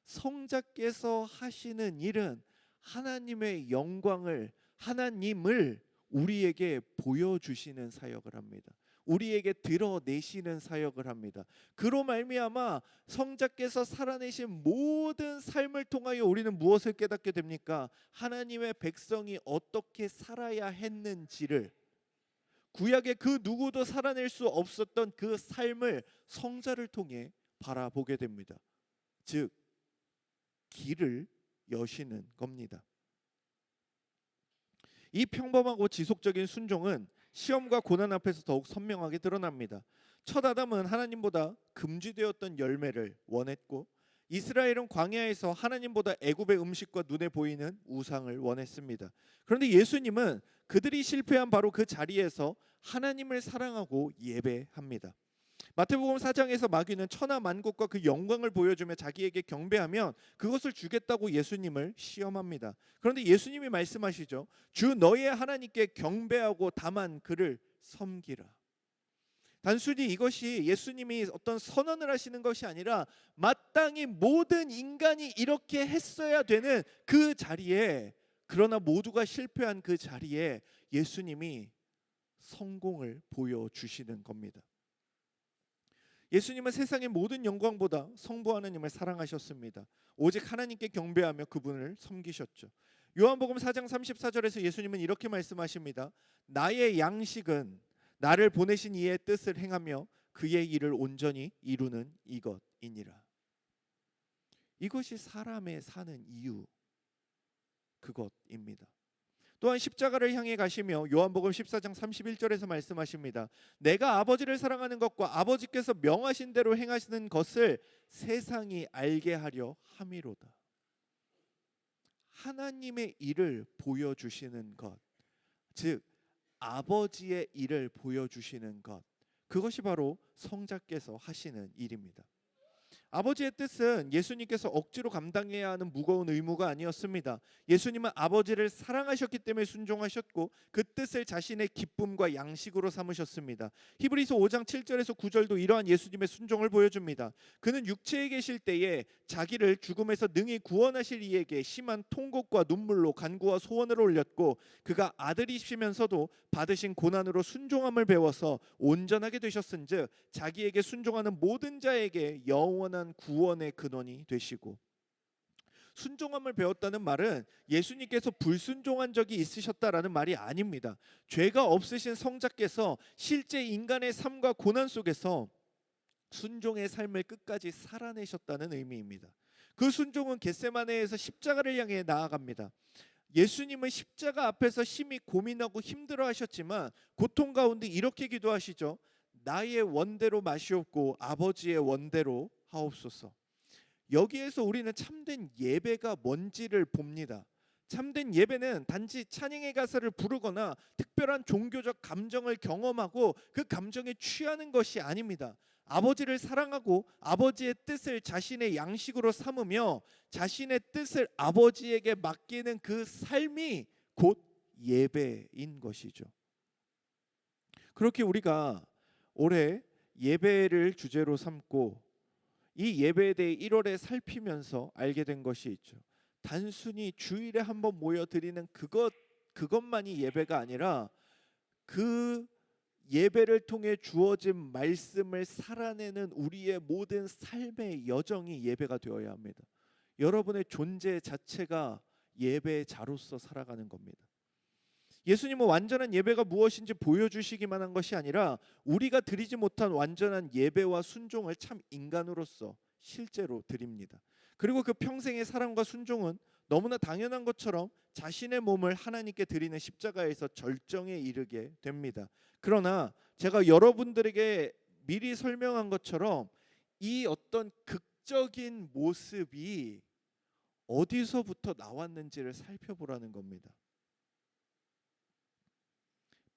성자께서 하시는 일은 하나님의 영광을, 하나님을 우리에게 보여주시는 사역을 합니다. 우리에게 드러내시는 사역을 합니다. 그로 말미암아 성자께서 살아내신 모든 삶을 통하여 우리는 무엇을 깨닫게 됩니까? 하나님의 백성이 어떻게 살아야 했는지를, 구약의 그 누구도 살아낼 수 없었던 그 삶을 성자를 통해 바라보게 됩니다. 즉 길을 여시는 겁니다. 이 평범하고 지속적인 순종은 시험과 고난 앞에서 더욱 선명하게 드러납니다. 첫 아담은 하나님보다 금지되었던 열매를 원했고 이스라엘은 광야에서 하나님보다 애굽의 음식과 눈에 보이는 우상을 원했습니다. 그런데 예수님은 그들이 실패한 바로 그 자리에서 하나님을 사랑하고 예배합니다. 마태복음 4장에서 마귀는 천하 만국과 그 영광을 보여주며 자기에게 경배하면 그것을 주겠다고 예수님을 시험합니다. 그런데 예수님이 말씀하시죠. 주 너의 하나님께 경배하고 다만 그를 섬기라. 단순히 이것이 예수님이 어떤 선언을 하시는 것이 아니라 마땅히 모든 인간이 이렇게 했어야 되는 그 자리에, 그러나 모두가 실패한 그 자리에 예수님이 성공을 보여주시는 겁니다. 예수님은 세상의 모든 영광보다 성부 하나님을 사랑하셨습니다. 오직 하나님께 경배하며 그분을 섬기셨죠. 요한복음 4장 34절에서 예수님은 이렇게 말씀하십니다. 나의 양식은 나를 보내신 이의 뜻을 행하며 그의 일을 온전히 이루는 이것이니라. 이것이 사람의 사는 이유, 그것입니다. 또한 십자가를 향해 가시며 요한복음 14장 31절에서 말씀하십니다. 내가 아버지를 사랑하는 것과 아버지께서 명하신 대로 행하시는 것을 세상이 알게 하려 함이로다. 하나님의 일을 보여주시는 것, 즉 아버지의 일을 보여주시는 것, 그것이 바로 성자께서 하시는 일입니다. 아버지의 뜻은 예수님께서 억지로 감당해야 하는 무거운 의무가 아니었습니다. 예수님은 아버지를 사랑하셨기 때문에 순종하셨고 그 뜻을 자신의 기쁨과 양식으로 삼으셨습니다. 히브리서 5장 7절에서 9절도 이러한 예수님의 순종을 보여줍니다. 그는 육체에 계실 때에 자기를 죽음에서 능히 구원하실 이에게 심한 통곡과 눈물로 간구와 소원을 올렸고 그가 아들이시면서도 받으신 고난으로 순종함을 배워서 온전하게 되셨은즉 자기에게 순종하는 모든 자에게 영원한 구원의 근원이 되시고. 순종함을 배웠다는 말은 예수님께서 불순종한 적이 있으셨다라는 말이 아닙니다. 죄가 없으신 성자께서 실제 인간의 삶과 고난 속에서 순종의 삶을 끝까지 살아내셨다는 의미입니다. 그 순종은 겟세마네에서 십자가를 향해 나아갑니다. 예수님은 십자가 앞에서 심히 고민하고 힘들어하셨지만 고통 가운데 이렇게 기도하시죠. 나의 원대로 마시옵고 아버지의 원대로 하옵소서. 여기에서 우리는 참된 예배가 뭔지를 봅니다. 참된 예배는 단지 찬양의 가사를 부르거나 특별한 종교적 감정을 경험하고 그 감정에 취하는 것이 아닙니다. 아버지를 사랑하고 아버지의 뜻을 자신의 양식으로 삼으며 자신의 뜻을 아버지에게 맡기는 그 삶이 곧 예배인 것이죠. 그렇게 우리가 올해 예배를 주제로 삼고 이 예배에 대해 1월에 살피면서 알게 된 것이 있죠. 단순히 주일에 한번 모여 드리는 그것만이 예배가 아니라 그 예배를 통해 주어진 말씀을 살아내는 우리의 모든 삶의 여정이 예배가 되어야 합니다. 여러분의 존재 자체가 예배자로서 살아가는 겁니다. 예수님은 완전한 예배가 무엇인지 보여주시기만 한 것이 아니라 우리가 드리지 못한 완전한 예배와 순종을 참 인간으로서 실제로 드립니다. 그리고 그 평생의 사랑과 순종은 너무나 당연한 것처럼 자신의 몸을 하나님께 드리는 십자가에서 절정에 이르게 됩니다. 그러나 제가 여러분들에게 미리 설명한 것처럼 이 어떤 극적인 모습이 어디서부터 나왔는지를 살펴보라는 겁니다.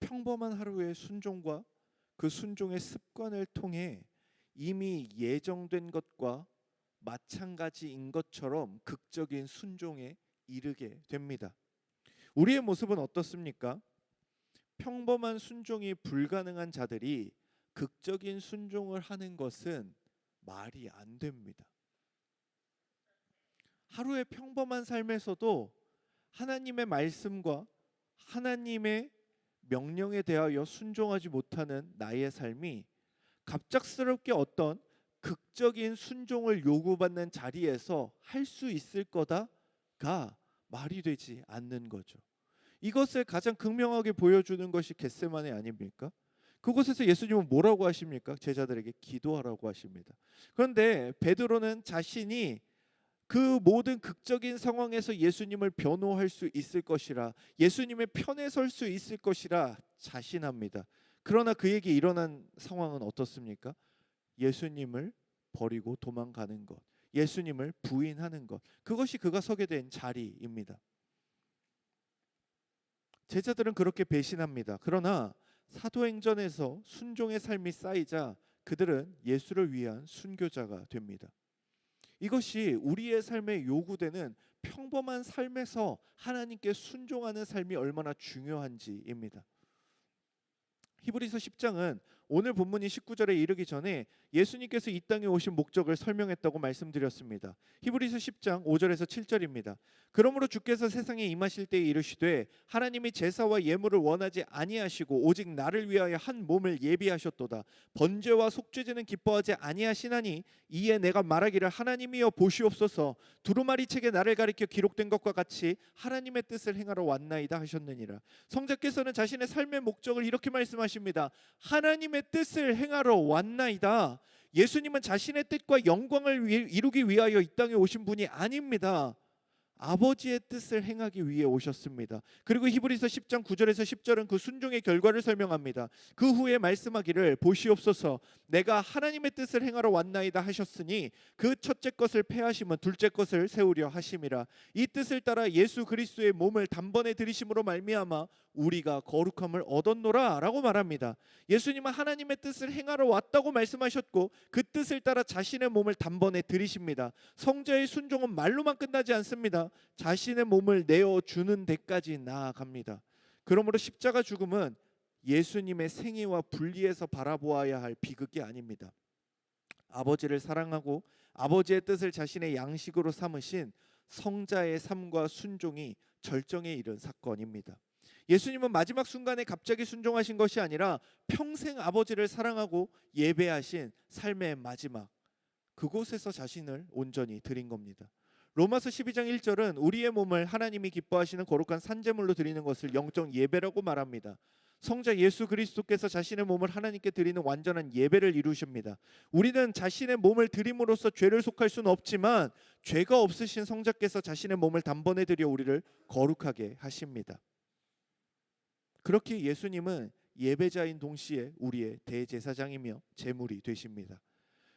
평범한 하루의 순종과 그 순종의 습관을 통해 이미 예정된 것과 마찬가지인 것처럼 극적인 순종에 이르게 됩니다. 우리의 모습은 어떻습니까? 평범한 순종이 불가능한 자들이 극적인 순종을 하는 것은 말이 안 됩니다. 하루의 평범한 삶에서도 하나님의 말씀과 하나님의 명령에 대하여 순종하지 못하는 나의 삶이 갑작스럽게 어떤 극적인 순종을 요구받는 자리에서 할 수 있을 거다가 말이 되지 않는 거죠. 이것을 가장 극명하게 보여주는 것이 겟세마네 아닙니까? 그곳에서 예수님은 뭐라고 하십니까? 제자들에게 기도하라고 하십니다. 그런데 베드로는 자신이 그 모든 극적인 상황에서 예수님을 변호할 수 있을 것이라, 예수님의 편에 설 수 있을 것이라 자신합니다. 그러나 그에게 일어난 상황은 어떻습니까? 예수님을 버리고 도망가는 것, 예수님을 부인하는 것, 그것이 그가 서게 된 자리입니다. 제자들은 그렇게 배신합니다. 그러나 사도행전에서 순종의 삶이 쌓이자 그들은 예수를 위한 순교자가 됩니다. 이것이 우리의 삶에 요구되는 평범한 삶에서 하나님께 순종하는 삶이 얼마나 중요한지입니다. 히브리서 10장은 오늘 본문인 19절에 이르기 전에 예수님께서 이 땅에 오신 목적을 설명했다고 말씀드렸습니다. 히브리서 10장 5절에서 7절입니다. 그러므로 주께서 세상에 임하실 때에 이르시되 하나님이 제사와 예물을 원하지 아니하시고 오직 나를 위하여 한 몸을 예비하셨도다. 번제와 속죄제는 기뻐하지 아니하시나니 이에 내가 말하기를 하나님이여 보시옵소서 두루마리 책에 나를 가리켜 기록된 것과 같이 하나님의 뜻을 행하러 왔나이다 하셨느니라. 성자께서는 자신의 삶의 목적을 이렇게 말씀하십니다. 하나님의 뜻을 행하러 왔나이다. 예수님은 자신의 뜻과 영광을 이루기 위하여 이 땅에 오신 분이 아닙니다. 아버지의 뜻을 행하기 위해 오셨습니다. 그리고 히브리서 10장 9절에서 10절은 그 순종의 결과를 설명합니다. 그 후에 말씀하기를 보시옵소서 내가 하나님의 뜻을 행하러 왔나이다 하셨으니 그 첫째 것을 폐하심은 둘째 것을 세우려 하심이라. 이 뜻을 따라 예수 그리스도의 몸을 단번에 들이심으로 말미암아 우리가 거룩함을 얻었노라 라고 말합니다. 예수님은 하나님의 뜻을 행하러 왔다고 말씀하셨고 그 뜻을 따라 자신의 몸을 단번에 들이십니다. 성자의 순종은 말로만 끝나지 않습니다. 자신의 몸을 내어주는 데까지 나아갑니다. 그러므로 십자가 죽음은 예수님의 생애와 분리해서 바라보아야 할 비극이 아닙니다. 아버지를 사랑하고 아버지의 뜻을 자신의 양식으로 삼으신 성자의 삶과 순종이 절정에 이른 사건입니다. 예수님은 마지막 순간에 갑자기 순종하신 것이 아니라 평생 아버지를 사랑하고 예배하신 삶의 마지막, 그곳에서 자신을 온전히 드린 겁니다. 로마서 12장 1절은 우리의 몸을 하나님이 기뻐하시는 거룩한 산제물로 드리는 것을 영적 예배라고 말합니다. 성자 예수 그리스도께서 자신의 몸을 하나님께 드리는 완전한 예배를 이루십니다. 우리는 자신의 몸을 드림으로써 죄를 속할 수는 없지만 죄가 없으신 성자께서 자신의 몸을 단번에 드려 우리를 거룩하게 하십니다. 그렇게 예수님은 예배자인 동시에 우리의 대제사장이며 제물이 되십니다.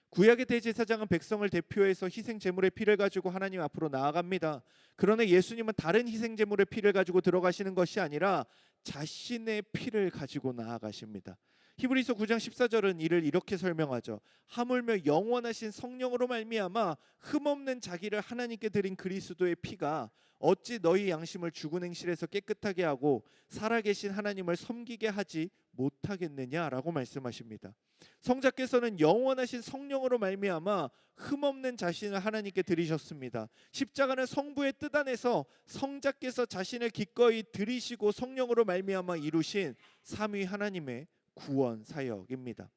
구약의 대제사장은 백성을 대표해서 희생 제물의 피를 가지고 하나님 앞으로 나아갑니다. 그러나 예수님은 다른 희생 제물의 피를 가지고 들어가시는 것이 아니라 자신의 피를 가지고 나아가십니다. 히브리서 9장 14절은 이를 이렇게 설명하죠. 하물며 영원하신 성령으로 말미암아 흠없는 자기를 하나님께 드린 그리스도의 피가 어찌 너희 양심을 죽은 행실에서 깨끗하게 하고 살아계신 하나님을 섬기게 하지 못하겠느냐라고 말씀하십니다. 성자께서는 영원하신 성령으로 말미암아 흠없는 자신을 하나님께 드리셨습니다. 십자가는 성부의 뜻 안에서 성자께서 자신을 기꺼이 드리시고 성령으로 말미암아 이루신 삼위 하나님의 구원 사역입니다.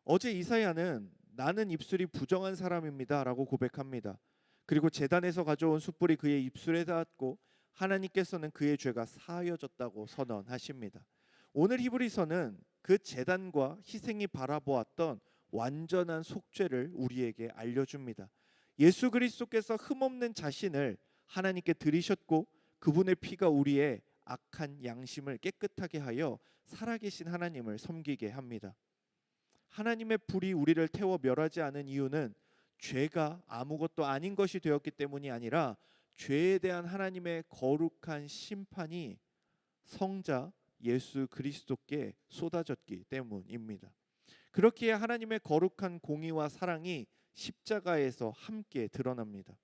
어제 이사야는 나는 입술이 부정한 사람입니다 라고 고백합니다. 그리고 제단에서 가져온 숯불이 그의 입술에 닿았고 하나님께서는 그의 죄가 사하여졌다고 선언하십니다. 오늘 히브리서는 그 제단과 희생이 바라보았던 완전한 속죄를 우리에게 알려줍니다. 예수 그리스도께서 흠없는 자신을 하나님께 드리셨고 그분의 피가 우리의 악한 양심을 깨끗하게 하여 살아계신 하나님을 섬기게 합니다. 하나님의 불이 우리를 태워 멸하지 않은 이유는 죄가 아무것도 아닌 것이 되었기 때문이 아니라 죄에 대한 하나님의 거룩한 심판이 성자 예수 그리스도께 쏟아졌기 때문입니다. 그렇기에 하나님의 거룩한 공의와 사랑이 십자가에서 함께 드러납니다.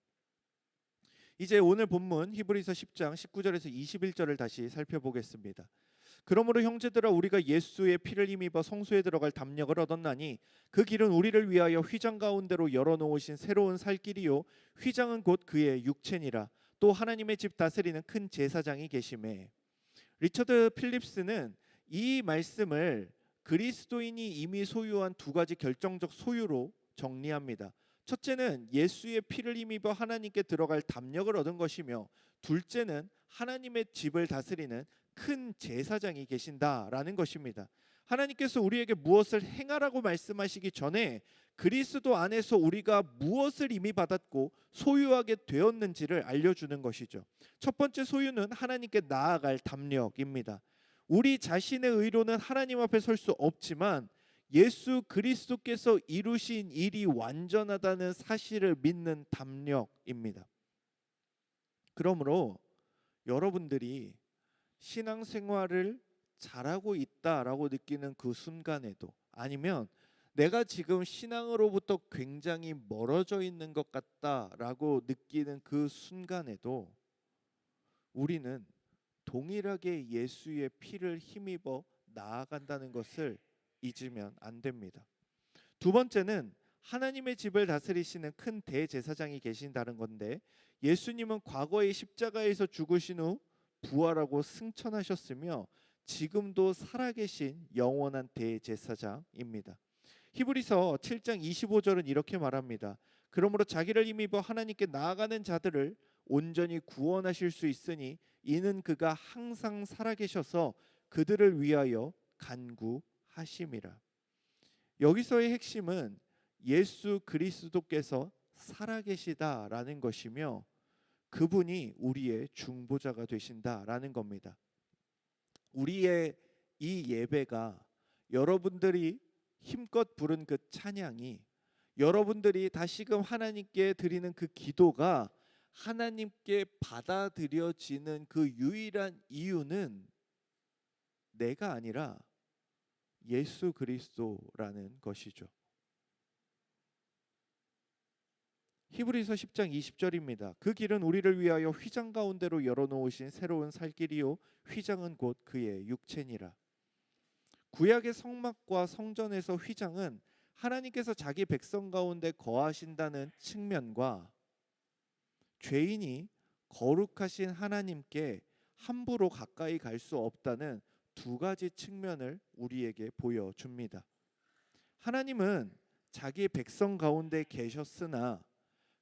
이제 오늘 본문 히브리서 10장 19절에서 21절을 다시 살펴보겠습니다. 그러므로 형제들아 우리가 예수의 피를 힘입어 성소에 들어갈 담력을 얻었나니 그 길은 우리를 위하여 휘장 가운데로 열어놓으신 새로운 살 길이요 휘장은 곧 그의 육체니라. 또 하나님의 집 다스리는 큰 제사장이 계심에. 리처드 필립스는 이 말씀을 그리스도인이 이미 소유한 두 가지 결정적 소유로 정리합니다. 첫째는 예수의 피를 힘입어 하나님께 들어갈 담력을 얻은 것이며, 둘째는 하나님의 집을 다스리는 큰 제사장이 계신다라는 것입니다. 하나님께서 우리에게 무엇을 행하라고 말씀하시기 전에 그리스도 안에서 우리가 무엇을 이미 받았고 소유하게 되었는지를 알려주는 것이죠. 첫 번째 소유는 하나님께 나아갈 담력입니다. 우리 자신의 의로는 하나님 앞에 설 수 없지만 예수 그리스도께서 이루신 일이 완전하다는 사실을 믿는 담력입니다. 그러므로 여러분들이 신앙생활을 잘하고 있다라고 느끼는 그 순간에도, 아니면 내가 지금 신앙으로부터 굉장히 멀어져 있는 것 같다라고 느끼는 그 순간에도 우리는 동일하게 예수의 피를 힘입어 나아간다는 것을 잊으면 안 됩니다. 두 번째는 하나님의 집을 다스리시는 큰 대제사장이 계신다는 건데, 예수님은 과거에 십자가에서 죽으신 후 부활하고 승천하셨으며 지금도 살아계신 영원한 대제사장입니다. 히브리서 7장 25절은 이렇게 말합니다. 그러므로 자기를 힘입어 하나님께 나아가는 자들을 온전히 구원하실 수 있으니 이는 그가 항상 살아계셔서 그들을 위하여 간구하심이라. 여기서의 핵심은 예수 그리스도께서 살아계시다라는 것이며 그분이 우리의 중보자가 되신다라는 겁니다. 우리의 이 예배가, 여러분들이 힘껏 부른 그 찬양이, 여러분들이 다시금 하나님께 드리는 그 기도가 하나님께 받아들여지는 그 유일한 이유는 내가 아니라 예수 그리스도라는 것이죠. 히브리서 10장 20절입니다. 그 길은 우리를 위하여 휘장 가운데로 열어놓으신 새로운 살 길이요 휘장은 곧 그의 육체니라. 구약의 성막과 성전에서 휘장은 하나님께서 자기 백성 가운데 거하신다는 측면과 죄인이 거룩하신 하나님께 함부로 가까이 갈 수 없다는 두 가지 측면을 우리에게 보여줍니다. 하나님은 자기 백성 가운데 계셨으나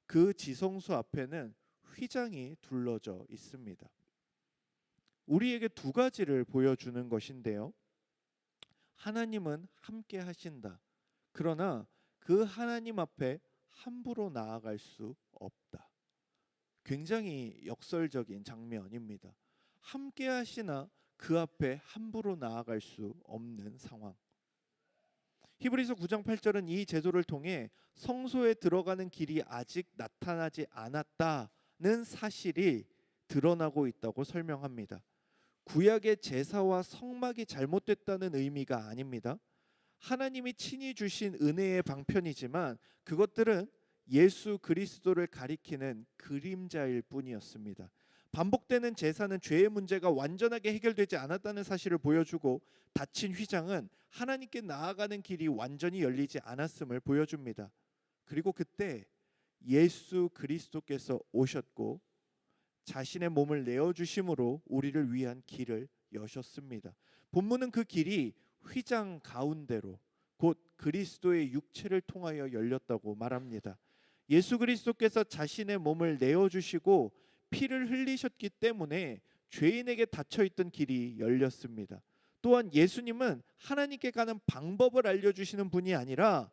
그 지성소 앞에는 휘장이 둘러져 있습니다. 우리에게 두 가지를 보여주는 것인데요. 하나님은 함께 하신다. 그러나 그 하나님 앞에 함부로 나아갈 수 없다. 굉장히 역설적인 장면입니다. 함께 하시나 그 앞에 함부로 나아갈 수 없는 상황. 히브리서 9장 8절은 이 제도를 통해 성소에 들어가는 길이 아직 나타나지 않았다는 사실이 드러나고 있다고 설명합니다. 구약의 제사와 성막이 잘못됐다는 의미가 아닙니다. 하나님이 친히 주신 은혜의 방편이지만 그것들은 예수 그리스도를 가리키는 그림자일 뿐이었습니다. 반복되는 제사는 죄의 문제가 완전하게 해결되지 않았다는 사실을 보여주고, 닫힌 휘장은 하나님께 나아가는 길이 완전히 열리지 않았음을 보여줍니다. 그리고 그때 예수 그리스도께서 오셨고 자신의 몸을 내어주심으로 우리를 위한 길을 여셨습니다. 본문은 그 길이 휘장 가운데로 곧 그리스도의 육체를 통하여 열렸다고 말합니다. 예수 그리스도께서 자신의 몸을 내어주시고 피를 흘리셨기 때문에 죄인에게 닫혀있던 길이 열렸습니다. 또한 예수님은 하나님께 가는 방법을 알려주시는 분이 아니라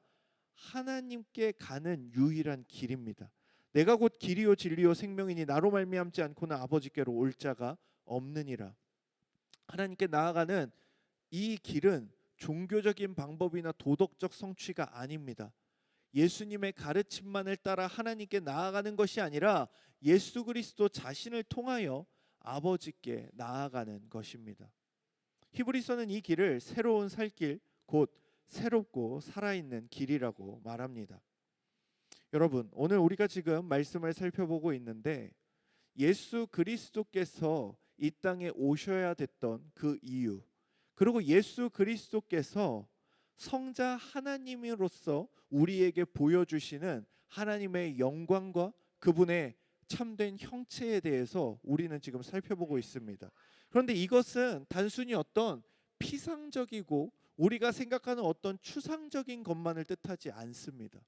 하나님께 가는 유일한 길입니다. 내가 곧 길이요 진리요 생명이니 나로 말미암지 않고는 아버지께로 올 자가 없느니라. 하나님께 나아가는 이 길은 종교적인 방법이나 도덕적 성취가 아닙니다. 예수님의 가르침만을 따라 하나님께 나아가는 것이 아니라 예수 그리스도 자신을 통하여 아버지께 나아가는 것입니다. 히브리서는 이 길을 새로운 살길, 곧 새롭고 살아있는 길이라고 말합니다. 여러분, 오늘 우리가 지금 말씀을 살펴보고 있는데 예수 그리스도께서 이 땅에 오셔야 됐던 그 이유, 그리고 예수 그리스도께서 성자 하나님으로서 우리에게 보여주시는 하나님의 영광과 그분의 참된 형체에 대해서 우리는 지금 살펴보고 있습니다. 그런데 이것은 단순히 어떤 피상적이고 우리가 생각하는 어떤 추상적인 것만을 뜻하지 않습니다.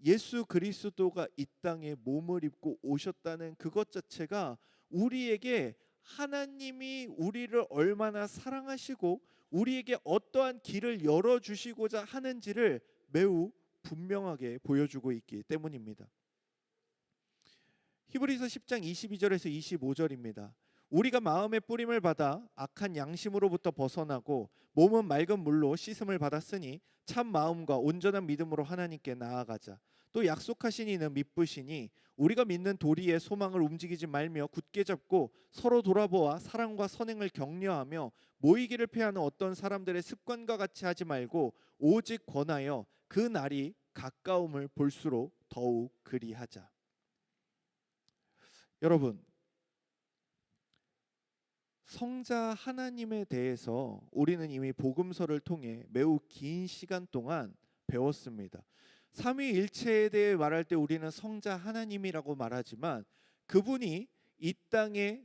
예수 그리스도가 이 땅에 몸을 입고 오셨다는 그것 자체가 우리에게 하나님이 우리를 얼마나 사랑하시고 우리에게 어떠한 길을 열어주시고자 하는지를 매우 분명하게 보여주고 있기 때문입니다. 히브리서 10장 22절에서 25절입니다. 우리가 마음의 뿌림을 받아 악한 양심으로부터 벗어나고 몸은 맑은 물로 씻음을 받았으니 참 마음과 온전한 믿음으로 하나님께 나아가자. 또 약속하신 이는 미쁘시니 우리가 믿는 도리의 소망을 움직이지 말며 굳게 잡고 서로 돌아보아 사랑과 선행을 격려하며 모이기를 패하는 어떤 사람들의 습관과 같이 하지 말고 오직 권하여 그 날이 가까움을 볼수록 더욱 그리하자. 여러분, 성자 하나님에 대해서 우리는 이미 복음서를 통해 매우 긴 시간 동안 배웠습니다. 삼위일체에 대해 말할 때 우리는 성자 하나님이라고 말하지만 그분이 이 땅에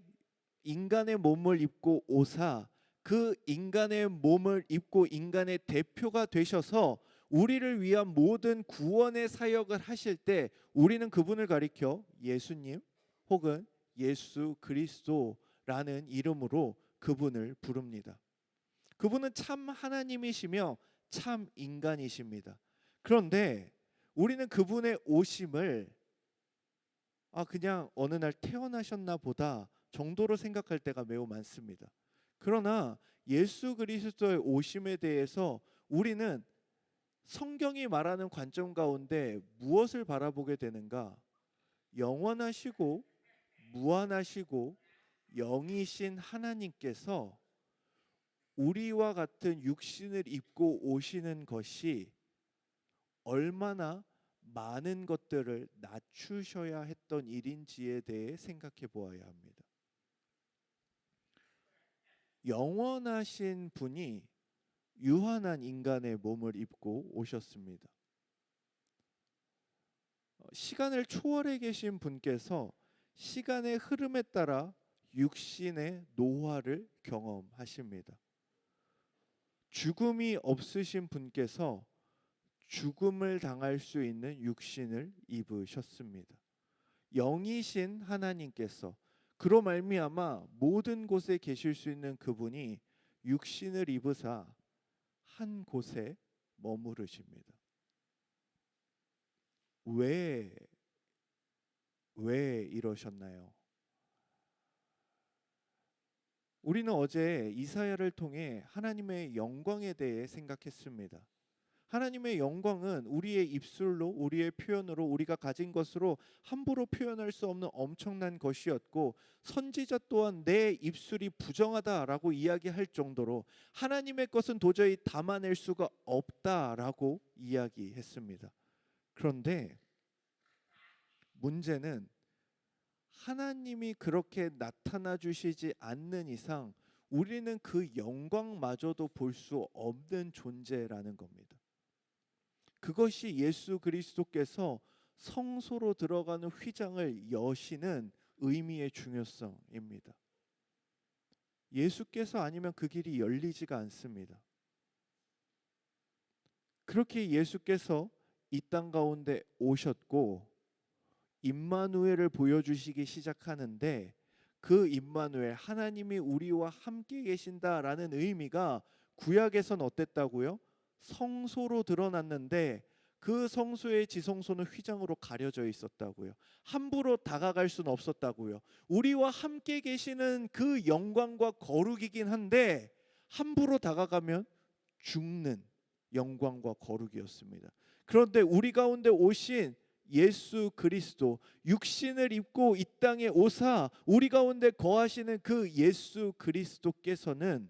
인간의 몸을 입고 오사 그 인간의 몸을 입고 인간의 대표가 되셔서 우리를 위한 모든 구원의 사역을 하실 때 우리는 그분을 가리켜 예수님 혹은 예수 그리스도라는 이름으로 그분을 부릅니다. 그분은 참 하나님이시며 참 인간이십니다. 그런데 우리는 그분의 오심을 그냥 어느 날 태어나셨나 보다 정도로 생각할 때가 매우 많습니다. 그러나 예수 그리스도의 오심에 대해서 우리는 성경이 말하는 관점 가운데 무엇을 바라보게 되는가? 영원하시고 무한하시고 영이신 하나님께서 우리와 같은 육신을 입고 오시는 것이 얼마나 많은 것들을 낮추셔야 했던 일인지에 대해 생각해 보아야 합니다. 영원하신 분이 유한한 인간의 몸을 입고 오셨습니다. 시간을 초월해 계신 분께서 시간의 흐름에 따라 육신의 노화를 경험하십니다. 죽음이 없으신 분께서 죽음을 당할 수 있는 육신을 입으셨습니다. 영이신 하나님께서 그로 말미암아 모든 곳에 계실 수 있는 그분이 육신을 입으사 한 곳에 머무르십니다. 왜 이러셨나요? 우리는 어제 이사야를 통해 하나님의 영광에 대해 생각했습니다. 하나님의 영광은 우리의 입술로 우리의 표현으로 우리가 가진 것으로 함부로 표현할 수 없는 엄청난 것이었고 선지자 또한 내 입술이 부정하다라고 이야기할 정도로 하나님의 것은 도저히 담아낼 수가 없다라고 이야기했습니다. 그런데 문제는 하나님이 그렇게 나타나 주시지 않는 이상 우리는 그 영광마저도 볼 수 없는 존재라는 겁니다. 그것이 예수 그리스도께서 성소로 들어가는 휘장을 여시는 의미의 중요성입니다. 예수께서 아니면 그 길이 열리지가 않습니다. 그렇게 예수께서 이 땅 가운데 오셨고 임마누엘을 보여주시기 시작하는데, 그 임마누엘, 하나님이 우리와 함께 계신다라는 의미가 구약에선 어땠다고요? 성소로 드러났는데 그 성소의 지성소는 휘장으로 가려져 있었다고요. 함부로 다가갈 수는 없었다고요. 우리와 함께 계시는 그 영광과 거룩이긴 한데 함부로 다가가면 죽는 영광과 거룩이었습니다. 그런데 우리 가운데 오신 예수 그리스도, 육신을 입고 이 땅에 오사 우리 가운데 거하시는 그 예수 그리스도께서는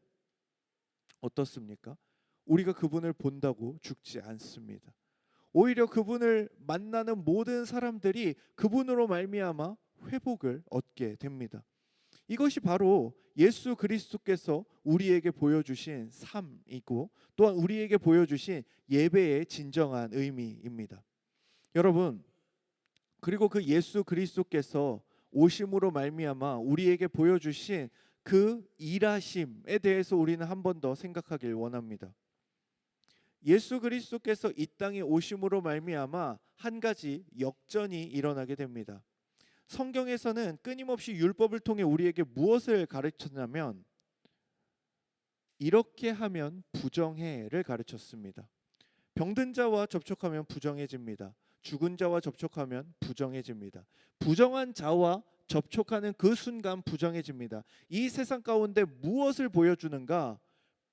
어떻습니까? 우리가 그분을 본다고 죽지 않습니다. 오히려 그분을 만나는 모든 사람들이 그분으로 말미암아 회복을 얻게 됩니다. 이것이 바로 예수 그리스도께서 우리에게 보여주신 삶이고 또한 우리에게 보여주신 예배의 진정한 의미입니다. 여러분, 그리고 그 예수 그리스도께서 오심으로 말미암아 우리에게 보여주신 그 일하심에 대해서 우리는 한 번 더 생각하길 원합니다. 예수 그리스도께서 이 땅에 오심으로 말미암아 한 가지 역전이 일어나게 됩니다. 성경에서는 끊임없이 율법을 통해 우리에게 무엇을 가르쳤냐면 이렇게 하면 부정해를 가르쳤습니다. 병든 자와 접촉하면 부정해집니다. 죽은 자와 접촉하면 부정해집니다. 부정한 자와 접촉하는 그 순간 부정해집니다. 이 세상 가운데 무엇을 보여주는가?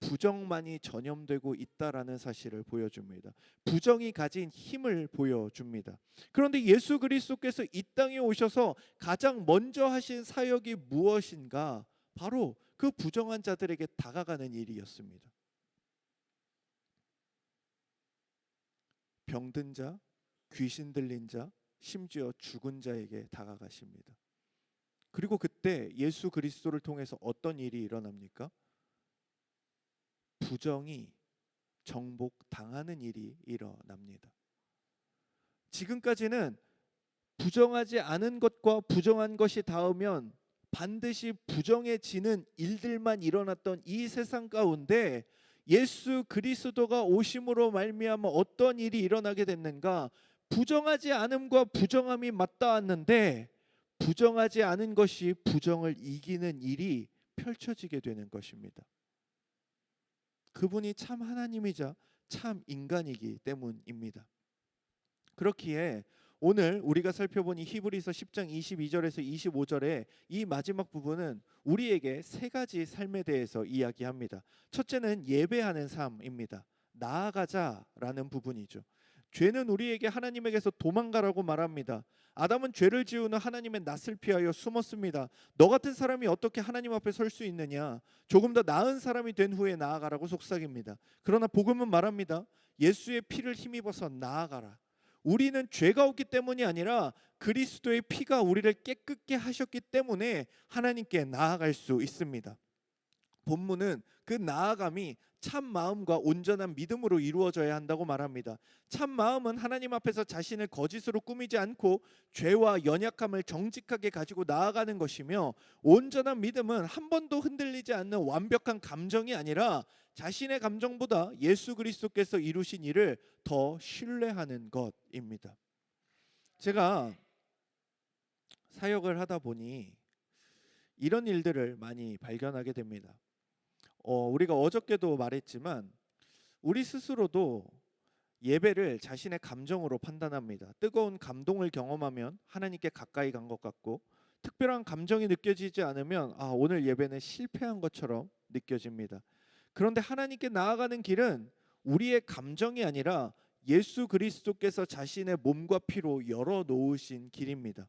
부정만이 전염되고 있다라는 사실을 보여줍니다. 부정이 가진 힘을 보여줍니다. 그런데 예수 그리스도께서 이 땅에 오셔서 가장 먼저 하신 사역이 무엇인가? 바로 그 부정한 자들에게 다가가는 일이었습니다. 병든 자, 귀신 들린 자, 심지어 죽은 자에게 다가가십니다. 그리고 그때 예수 그리스도를 통해서 어떤 일이 일어납니까? 부정이 정복당하는 일이 일어납니다. 지금까지는 부정하지 않은 것과 부정한 것이 닿으면 반드시 부정해지는 일들만 일어났던 이 세상 가운데 예수 그리스도가 오심으로 말미암아 어떤 일이 일어나게 됐는가? 부정하지 않음과 부정함이 맞닿았는데 부정하지 않은 것이 부정을 이기는 일이 펼쳐지게 되는 것입니다. 그분이 참 하나님이자 참 인간이기 때문입니다. 그렇기에 오늘 우리가 살펴본 이 히브리서 10장 22절에서 25절의 이 마지막 부분은 우리에게 세 가지 삶에 대해서 이야기합니다. 첫째는 예배하는 삶입니다. 나아가자라는 부분이죠. 죄는 우리에게 하나님에게서 도망가라고 말합니다. 아담은 죄를 지은 후 하나님의 낯을 피하여 숨었습니다. 너 같은 사람이 어떻게 하나님 앞에 설 수 있느냐? 조금 더 나은 사람이 된 후에 나아가라고 속삭입니다. 그러나 복음은 말합니다. 예수의 피를 힘입어서 나아가라. 우리는 죄가 없기 때문이 아니라 그리스도의 피가 우리를 깨끗게 하셨기 때문에 하나님께 나아갈 수 있습니다. 본문은 그 나아감이 참 마음과 온전한 믿음으로 이루어져야 한다고 말합니다. 참 마음은 하나님 앞에서 자신을 거짓으로 꾸미지 않고 죄와 연약함을 정직하게 가지고 나아가는 것이며, 온전한 믿음은 한 번도 흔들리지 않는 완벽한 감정이 아니라 자신의 감정보다 예수 그리스도께서 이루신 일을 더 신뢰하는 것입니다. 제가 사역을 하다 보니 이런 일들을 많이 발견하게 됩니다. 우리가 어저께도 말했지만 우리 스스로도 예배를 자신의 감정으로 판단합니다. 뜨거운 감동을 경험하면 하나님께 가까이 간 것 같고, 특별한 감정이 느껴지지 않으면 오늘 예배는 실패한 것처럼 느껴집니다. 그런데 하나님께 나아가는 길은 우리의 감정이 아니라 예수 그리스도께서 자신의 몸과 피로 열어놓으신 길입니다.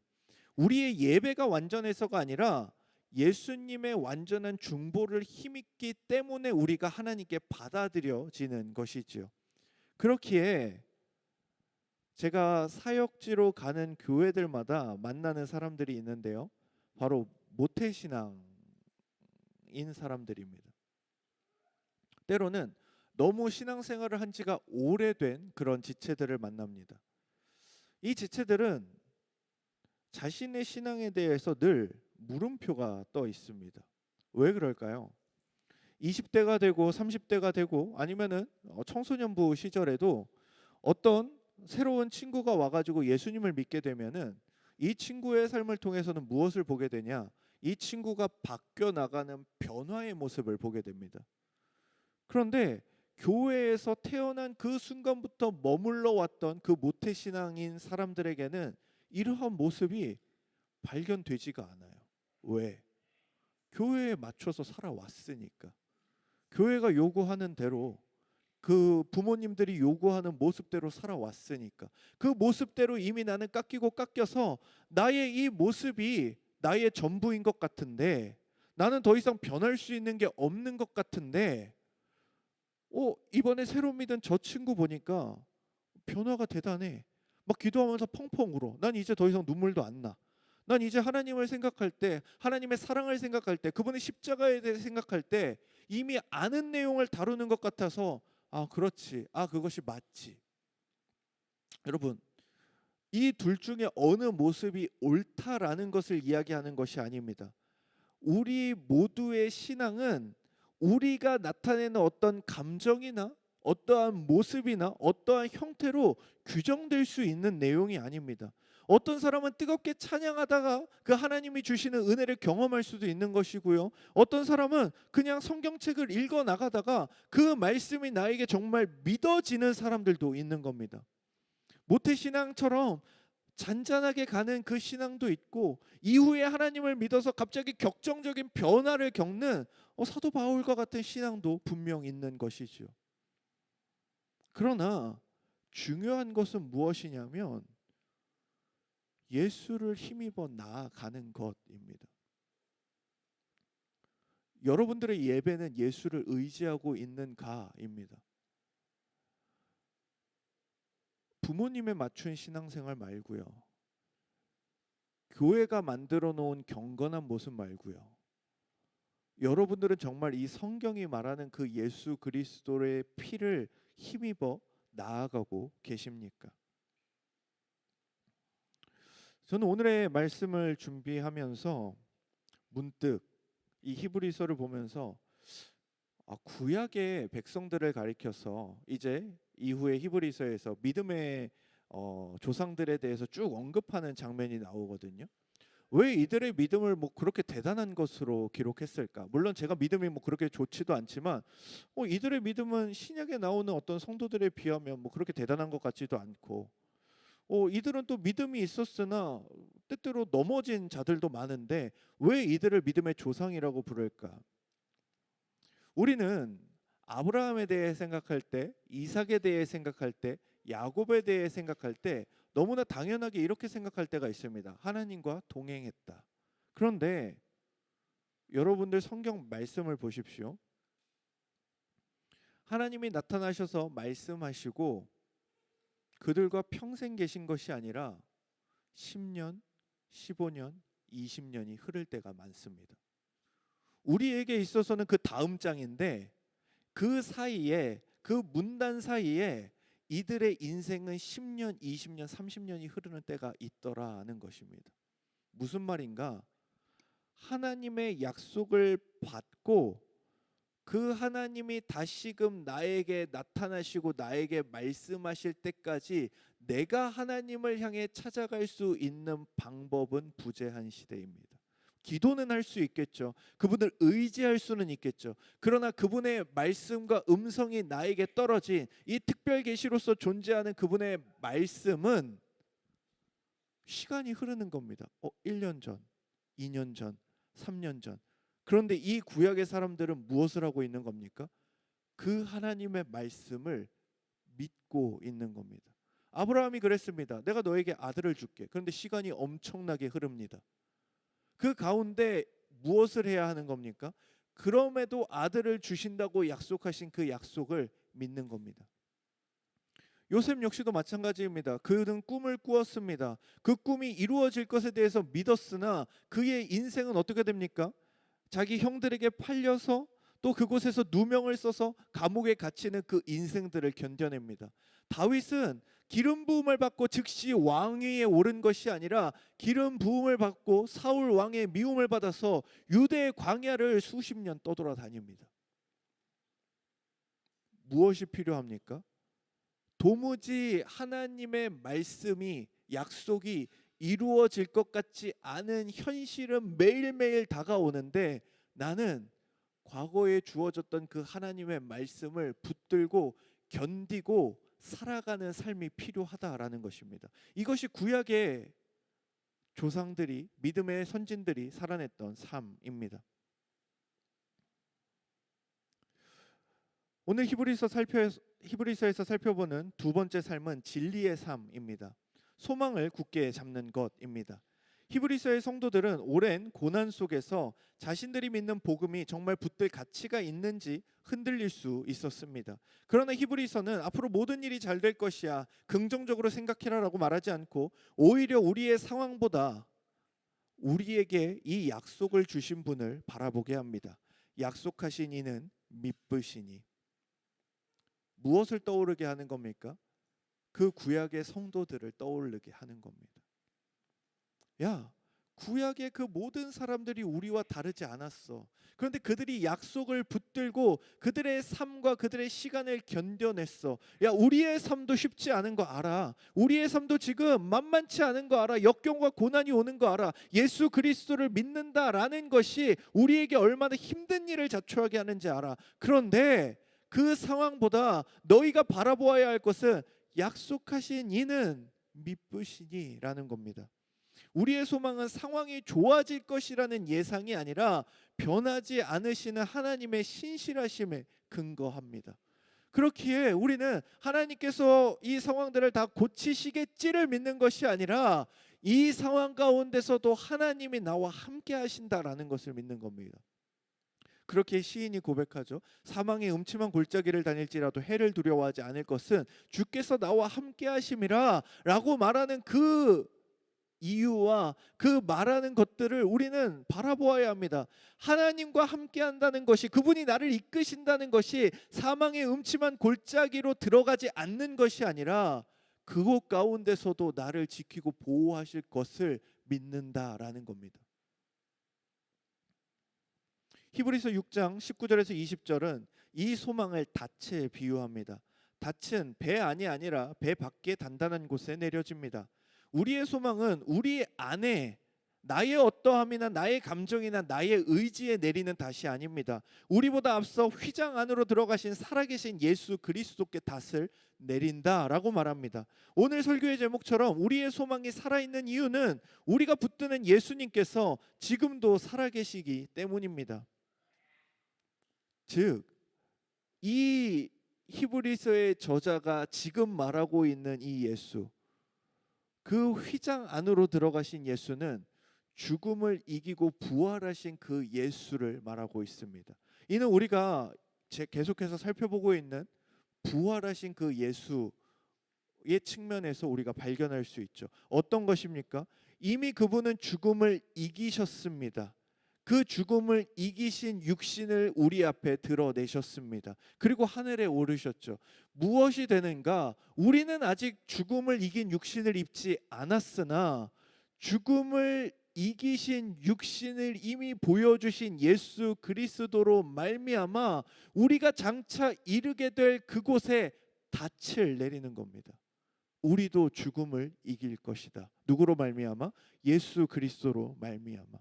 우리의 예배가 완전해서가 아니라 예수님의 완전한 중보를 힘입기 때문에 우리가 하나님께 받아들여지는 것이지요. 그렇기에 제가 사역지로 가는 교회들마다 만나는 사람들이 있는데요, 바로 모태신앙인 사람들입니다. 때로는 너무 신앙생활을 한 지가 오래된 그런 지체들을 만납니다. 이 지체들은 자신의 신앙에 대해서 늘 물음표가 떠 있습니다. 왜 그럴까요? 20대가 되고 30대가 되고 아니면은 청소년부 시절에도 어떤 새로운 친구가 와가지고 예수님을 믿게 되면은 이 친구의 삶을 통해서는 무엇을 보게 되냐? 이 친구가 바뀌어 나가는 변화의 모습을 보게 됩니다. 그런데 교회에서 태어난 그 순간부터 머물러 왔던 그 모태신앙인 사람들에게는 이러한 모습이 발견되지가 않아요. 왜? 교회에 맞춰서 살아왔으니까. 교회가 요구하는 대로 그 부모님들이 요구하는 모습대로 살아왔으니까 그 모습대로 이미 나는 깎이고 깎여서 나의 이 모습이 나의 전부인 것 같은데 나는 더 이상 변할 수 있는 게 없는 것 같은데 이번에 새로 믿은 저 친구 보니까 변화가 대단해. 막 기도하면서 펑펑 울어. 난 이제 더 이상 눈물도 안 나. 난 이제 하나님을 생각할 때, 하나님의 사랑을 생각할 때, 그분의 십자가에 대해 생각할 때 이미 아는 내용을 다루는 것 같아서 그렇지. 그것이 맞지. 여러분, 이 둘 중에 어느 모습이 옳다라는 것을 이야기하는 것이 아닙니다. 우리 모두의 신앙은 우리가 나타내는 어떤 감정이나 어떠한 모습이나 어떠한 형태로 규정될 수 있는 내용이 아닙니다. 어떤 사람은 뜨겁게 찬양하다가 그 하나님이 주시는 은혜를 경험할 수도 있는 것이고요. 어떤 사람은 그냥 성경책을 읽어 나가다가 그 말씀이 나에게 정말 믿어지는 사람들도 있는 겁니다. 모태신앙처럼 잔잔하게 가는 그 신앙도 있고 이후에 하나님을 믿어서 갑자기 격정적인 변화를 겪는 사도 바울과 같은 신앙도 분명 있는 것이죠. 그러나 중요한 것은 무엇이냐면 예수를 힘입어 나아가는 것입니다. 여러분들의 예배는 예수를 의지하고 있는가입니다. 부모님에 맞춘 신앙생활 말고요. 교회가 만들어 놓은 경건한 모습 말고요. 여러분들은 정말 이 성경이 말하는 그 예수 그리스도의 피를 힘입어 나아가고 계십니까? 저는 오늘의 말씀을 준비하면서 문득 이 히브리서를 보면서 구약의 백성들을 가리켜서 이제 이후에 히브리서에서 믿음의 조상들에 대해서 쭉 언급하는 장면이 나오거든요. 왜 이들의 믿음을 그렇게 대단한 것으로 기록했을까? 물론 제가 믿음이 그렇게 좋지도 않지만 이들의 믿음은 신약에 나오는 어떤 성도들에 비하면 그렇게 대단한 것 같지도 않고 이들은 또 믿음이 있었으나 때때로 넘어진 자들도 많은데 왜 이들을 믿음의 조상이라고 부를까? 우리는 아브라함에 대해 생각할 때, 이삭에 대해 생각할 때, 야곱에 대해 생각할 때 너무나 당연하게 이렇게 생각할 때가 있습니다. 하나님과 동행했다. 그런데 여러분들 성경 말씀을 보십시오. 하나님이 나타나셔서 말씀하시고 그들과 평생 계신 것이 아니라 10년, 15년, 20년이 흐를 때가 많습니다. 우리에게 있어서는 그 다음 장인데 그 사이에 그 문단 사이에 이들의 인생은 10년, 20년, 30년이 흐르는 때가 있더라는 것입니다. 무슨 말인가? 하나님의 약속을 받고 그 하나님이 다시금 나에게 나타나시고 나에게 말씀하실 때까지 내가 하나님을 향해 찾아갈 수 있는 방법은 부재한 시대입니다. 기도는 할 수 있겠죠. 그분을 의지할 수는 있겠죠. 그러나 그분의 말씀과 음성이 나에게 떨어진 이 특별 계시로서 존재하는 그분의 말씀은 시간이 흐르는 겁니다. 1년 전, 2년 전, 3년 전. 그런데 이 구약의 사람들은 무엇을 하고 있는 겁니까? 그 하나님의 말씀을 믿고 있는 겁니다. 아브라함이 그랬습니다. 내가 너에게 아들을 줄게. 그런데 시간이 엄청나게 흐릅니다. 그 가운데 무엇을 해야 하는 겁니까? 그럼에도 아들을 주신다고 약속하신 그 약속을 믿는 겁니다. 요셉 역시도 마찬가지입니다. 그는 꿈을 꾸었습니다. 그 꿈이 이루어질 것에 대해서 믿었으나 그의 인생은 어떻게 됩니까? 자기 형들에게 팔려서 또 그곳에서 누명을 써서 감옥에 갇히는 그 인생들을 견뎌냅니다. 다윗은 기름 부음을 받고 즉시 왕위에 오른 것이 아니라 기름 부음을 받고 사울 왕의 미움을 받아서 유대의 광야를 수십 년 떠돌아다닙니다. 무엇이 필요합니까? 도무지 하나님의 말씀이 약속이 이루어질 것 같지 않은 현실은 매일매일 다가오는데 나는 과거에 주어졌던 그 하나님의 말씀을 붙들고 견디고 살아가는 삶이 필요하다라는 것입니다. 이것이 구약의 조상들이, 믿음의 선진들이 살아냈던 삶입니다. 오늘 히브리서에서 살펴보는 두 번째 삶은 진리의 삶입니다. 소망을 굳게 잡는 것입니다. 히브리서의 성도들은 오랜 고난 속에서 자신들이 믿는 복음이 정말 붙들 가치가 있는지 흔들릴 수 있었습니다. 그러나 히브리서는 앞으로 모든 일이 잘 될 것이야, 긍정적으로 생각해라라고 말하지 않고 오히려 우리의 상황보다 우리에게 이 약속을 주신 분을 바라보게 합니다. 약속하신 이는 미쁘시니. 무엇을 떠오르게 하는 겁니까? 그 구약의 성도들을 떠오르게 하는 겁니다. 야, 구약의 그 모든 사람들이 우리와 다르지 않았어. 그런데 그들이 약속을 붙들고 그들의 삶과 그들의 시간을 견뎌냈어. 야, 우리의 삶도 쉽지 않은 거 알아. 우리의 삶도 지금 만만치 않은 거 알아. 역경과 고난이 오는 거 알아. 예수 그리스도를 믿는다라는 것이 우리에게 얼마나 힘든 일을 자초하게 하는지 알아. 그런데 그 상황보다 너희가 바라보아야 할 것은 약속하신 이는 미쁘시니라는 겁니다. 우리의 소망은 상황이 좋아질 것이라는 예상이 아니라 변하지 않으시는 하나님의 신실하심에 근거합니다. 그렇기에 우리는 하나님께서 이 상황들을 다 고치시겠지를 믿는 것이 아니라 이 상황 가운데서도 하나님이 나와 함께 하신다라는 것을 믿는 겁니다. 그렇게 시인이 고백하죠. 사망의 음침한 골짜기를 다닐지라도 해를 두려워하지 않을 것은 주께서 나와 함께 하심이라 라고 말하는 그 이유와 그 말하는 것들을 우리는 바라보아야 합니다. 하나님과 함께 한다는 것이, 그분이 나를 이끄신다는 것이 사망의 음침한 골짜기로 들어가지 않는 것이 아니라 그곳 가운데서도 나를 지키고 보호하실 것을 믿는다라는 겁니다. 히브리서 6장 19절에서 20절은 이 소망을 닻에 비유합니다. 닻은 배 안이 아니라 배 밖에 단단한 곳에 내려집니다. 우리의 소망은 우리 안에 나의 어떠함이나 나의 감정이나 나의 의지에 내리는 닻이 아닙니다. 우리보다 앞서 휘장 안으로 들어가신 살아계신 예수 그리스도께 닻을 내린다라고 말합니다. 오늘 설교의 제목처럼 우리의 소망이 살아있는 이유는 우리가 붙드는 예수님께서 지금도 살아계시기 때문입니다. 즉, 이 히브리서의 저자가 지금 말하고 있는 이 예수, 그 휘장 안으로 들어가신 예수는 죽음을 이기고 부활하신 그 예수를 말하고 있습니다. 이는 우리가 계속해서 살펴보고 있는 부활하신 그 예수의 측면에서 우리가 발견할 수 있죠. 어떤 것입니까? 이미 그분은 죽음을 이기셨습니다. 그 죽음을 이기신 육신을 우리 앞에 드러내셨습니다. 그리고 하늘에 오르셨죠. 무엇이 되는가? 우리는 아직 죽음을 이긴 육신을 입지 않았으나 죽음을 이기신 육신을 이미 보여주신 예수 그리스도로 말미암아 우리가 장차 이르게 될 그곳에 닻을 내리는 겁니다. 우리도 죽음을 이길 것이다. 누구로 말미암아? 예수 그리스도로 말미암아.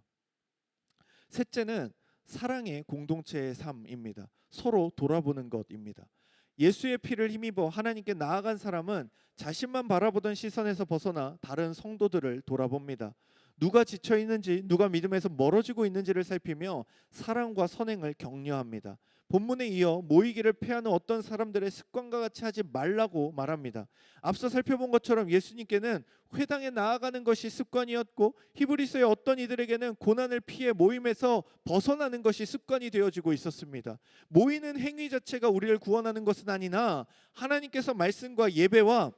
셋째는 사랑의 공동체의 삶입니다. 서로 돌아보는 것입니다. 예수의 피를 힘입어 하나님께 나아간 사람은 자신만 바라보던 시선에서 벗어나 다른 성도들을 돌아봅니다. 누가 지쳐 있는지, 누가 믿음에서 멀어지고 있는지를 살피며 사랑과 선행을 격려합니다. 본문에 이어 모이기를 패하는 어떤 사람들의 습관과 같이 하지 말라고 말합니다. 앞서 살펴본 것처럼 예수님께는 회당에 나아가는 것이 습관이었고 히브리서의 어떤 이들에게는 고난을 피해 모임에서 벗어나는 것이 습관이 되어지고 있었습니다. 모이는 행위 자체가 우리를 구원하는 것은 아니나 하나님께서 말씀과 예배와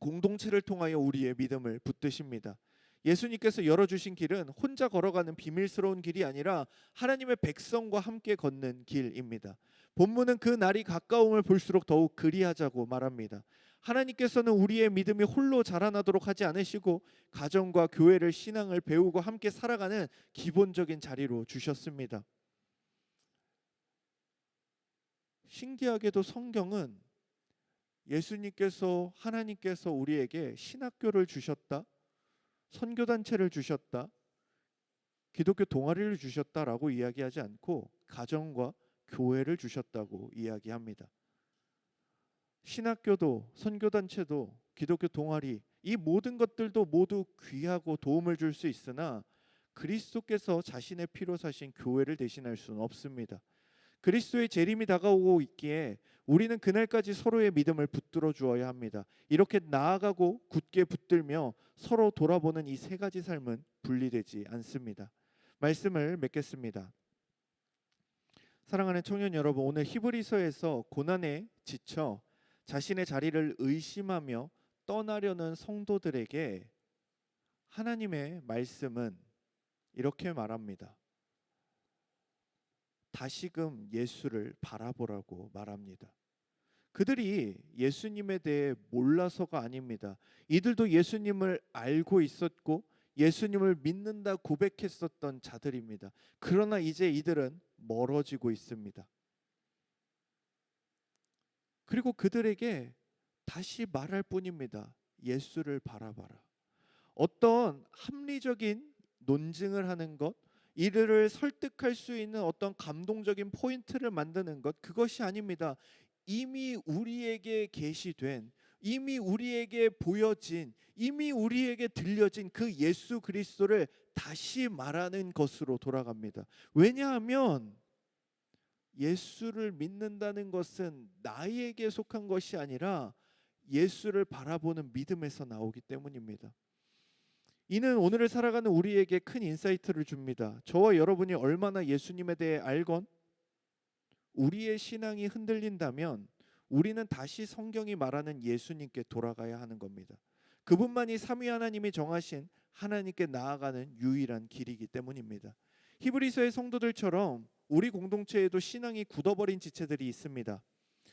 공동체를 통하여 우리의 믿음을 붙드십니다. 예수님께서 열어주신 길은 혼자 걸어가는 비밀스러운 길이 아니라 하나님의 백성과 함께 걷는 길입니다. 본문은 그 날이 가까움을 볼수록 더욱 그리하자고 말합니다. 하나님께서는 우리의 믿음이 홀로 자라나도록 하지 않으시고 가정과 교회를 신앙을 배우고 함께 살아가는 기본적인 자리로 주셨습니다. 신기하게도 성경은 예수님께서 하나님께서 우리에게 신학교를 주셨다, 선교단체를 주셨다, 기독교 동아리를 주셨다라고 이야기하지 않고 가정과 교회를 주셨다고 이야기합니다. 신학교도 선교단체도 기독교 동아리, 이 모든 것들도 모두 귀하고 도움을 줄 수 있으나 그리스도께서 자신의 피로 사신 교회를 대신할 수는 없습니다. 그리스도의 재림이 다가오고 있기에 우리는 그날까지 서로의 믿음을 붙들어 주어야 합니다. 이렇게 나아가고 굳게 붙들며 서로 돌아보는 이 세 가지 삶은 분리되지 않습니다. 말씀을 맺겠습니다. 사랑하는 청년 여러분, 오늘 히브리서에서 고난에 지쳐 자신의 자리를 의심하며 떠나려는 성도들에게 하나님의 말씀은 이렇게 말합니다. 다시금 예수를 바라보라고 말합니다. 그들이 예수님에 대해 몰라서가 아닙니다. 이들도 예수님을 알고 있었고 예수님을 믿는다 고백했었던 자들입니다. 그러나 이제 이들은 멀어지고 있습니다. 그리고 그들에게 다시 말할 뿐입니다. 예수를 바라봐라. 어떤 합리적인 논증을 하는 것, 이들을 설득할 수 있는 어떤 감동적인 포인트를 만드는 것, 그것이 아닙니다. 이미 우리에게 계시된, 이미 우리에게 보여진, 이미 우리에게 들려진 그 예수 그리스도를 다시 말하는 것으로 돌아갑니다. 왜냐하면 예수를 믿는다는 것은 나에게 속한 것이 아니라 예수를 바라보는 믿음에서 나오기 때문입니다. 이는 오늘을 살아가는 우리에게 큰 인사이트를 줍니다. 저와 여러분이 얼마나 예수님에 대해 알건 우리의 신앙이 흔들린다면 우리는 다시 성경이 말하는 예수님께 돌아가야 하는 겁니다. 그분만이 삼위 하나님이 정하신 하나님께 나아가는 유일한 길이기 때문입니다. 히브리서의 성도들처럼 우리 공동체에도 신앙이 굳어버린 지체들이 있습니다.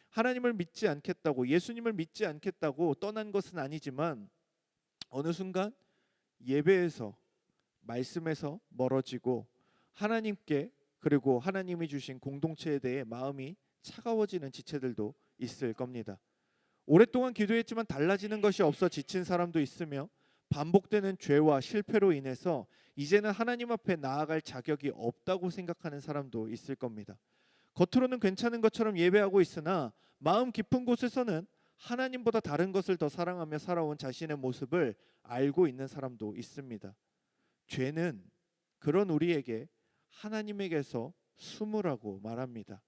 하나님을 믿지 않겠다고, 예수님을 믿지 않겠다고 떠난 것은 아니지만 어느 순간 예배에서, 말씀에서 멀어지고 하나님께, 그리고 하나님이 주신 공동체에 대해 마음이 차가워지는 지체들도 있을 겁니다. 오랫동안 기도했지만 달라지는 것이 없어 지친 사람도 있으며 반복되는 죄와 실패로 인해서 이제는 하나님 앞에 나아갈 자격이 없다고 생각하는 사람도 있을 겁니다. 겉으로는 괜찮은 것처럼 예배하고 있으나 마음 깊은 곳에서는 하나님보다 다른 것을 더 사랑하며 살아온 자신의 모습을 알고 있는 사람도 있습니다. 죄는 그런 우리에게 하나님에게서 숨으라고 말합니다.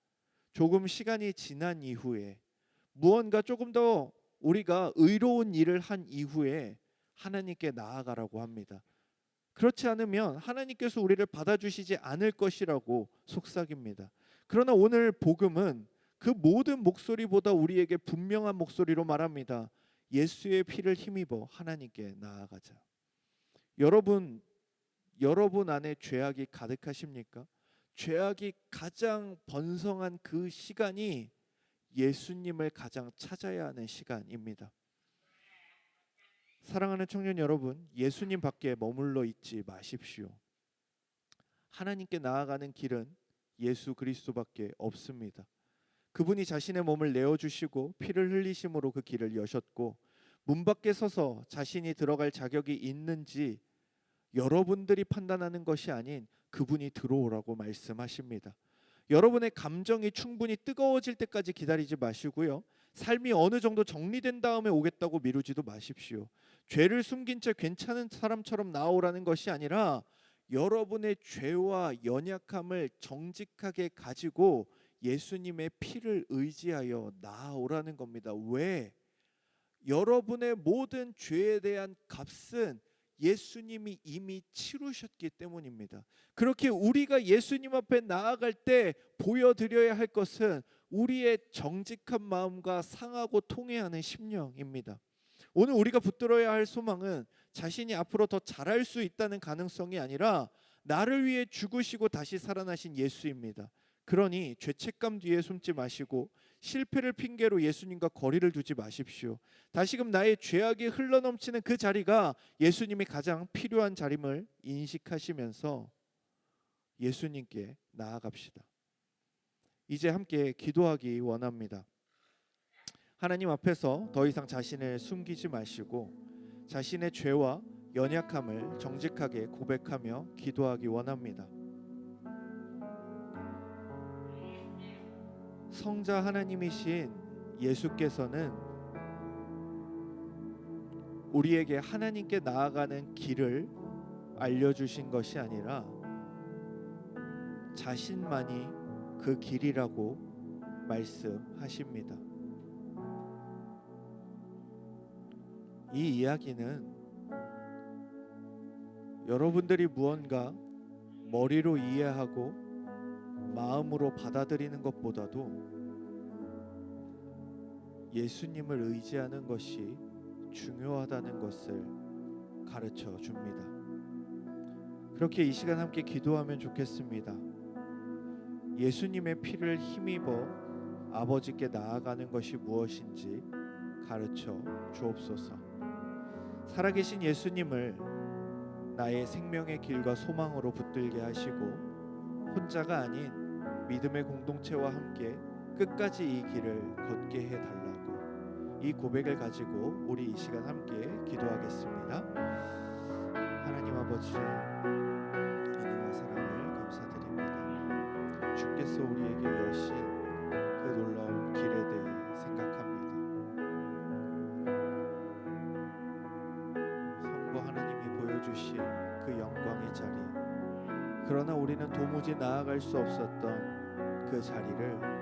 조금 시간이 지난 이후에, 무언가 조금 더 우리가 의로운 일을 한 이후에 하나님께 나아가라고 합니다. 그렇지 않으면 하나님께서 우리를 받아주시지 않을 것이라고 속삭입니다. 그러나 오늘 복음은 그 모든 목소리보다 우리에게 분명한 목소리로 말합니다. 예수의 피를 힘입어 하나님께 나아가자. 여러분 안에 죄악이 가득하십니까? 죄악이 가장 번성한 그 시간이 예수님을 가장 찾아야 하는 시간입니다. 사랑하는 청년 여러분, 예수님 밖에 머물러 있지 마십시오. 하나님께 나아가는 길은 예수 그리스도밖에 없습니다. 그분이 자신의 몸을 내어주시고 피를 흘리심으로 그 길을 여셨고, 문 밖에 서서 자신이 들어갈 자격이 있는지 여러분들이 판단하는 것이 아닌 그분이 들어오라고 말씀하십니다. 여러분의 감정이 충분히 뜨거워질 때까지 기다리지 마시고요. 삶이 어느 정도 정리된 다음에 오겠다고 미루지도 마십시오. 죄를 숨긴 채 괜찮은 사람처럼 나오라는 것이 아니라 여러분의 죄와 연약함을 정직하게 가지고 예수님의 피를 의지하여 나아오라는 겁니다. 왜? 여러분의 모든 죄에 대한 값은 예수님이 이미 치르셨기 때문입니다. 그렇게 우리가 예수님 앞에 나아갈 때 보여드려야 할 것은 우리의 정직한 마음과 상하고 통회하는 심령입니다. 오늘 우리가 붙들어야 할 소망은 자신이 앞으로 더 잘할 수 있다는 가능성이 아니라 나를 위해 죽으시고 다시 살아나신 예수입니다. 그러니 죄책감 뒤에 숨지 마시고 실패를 핑계로 예수님과 거리를 두지 마십시오. 다시금 나의 죄악이 흘러넘치는 그 자리가 예수님이 가장 필요한 자림을 인식하시면서 예수님께 나아갑시다. 이제 함께 기도하기 원합니다. 하나님 앞에서 더 이상 자신을 숨기지 마시고 자신의 죄와 연약함을 정직하게 고백하며 기도하기 원합니다. 성자 하나님이신 예수께서는 우리에게 하나님께 나아가는 길을 알려주신 것이 아니라 자신만이 그 길이라고 말씀하십니다. 이 이야기는 여러분들이 무언가 머리로 이해하고 마음으로 받아들이는 것보다도 예수님을 의지하는 것이 중요하다는 것을 가르쳐 줍니다. 그렇게 이 시간 함께 기도하면 좋겠습니다. 예수님의 피를 힘입어 아버지께 나아가는 것이 무엇인지 가르쳐 주옵소서. 살아계신 예수님을 나의 생명의 길과 소망으로 붙들게 하시고 혼자가 아닌 믿음의 공동체와 함께 끝까지 이 길을 걷게 해달라고 이 고백을 가지고 우리 이 시간 함께 기도하겠습니다. 하나님 아버지, 은혜와 사랑을 감사드립니다. 주께서 우리에게 여신 그 놀라운 길에 대해 생각합니다. 성부 하나님이 보여주신 그 영광의 자리, 그러나 우리는 도무지 나아갈 수 없었던 그 자리를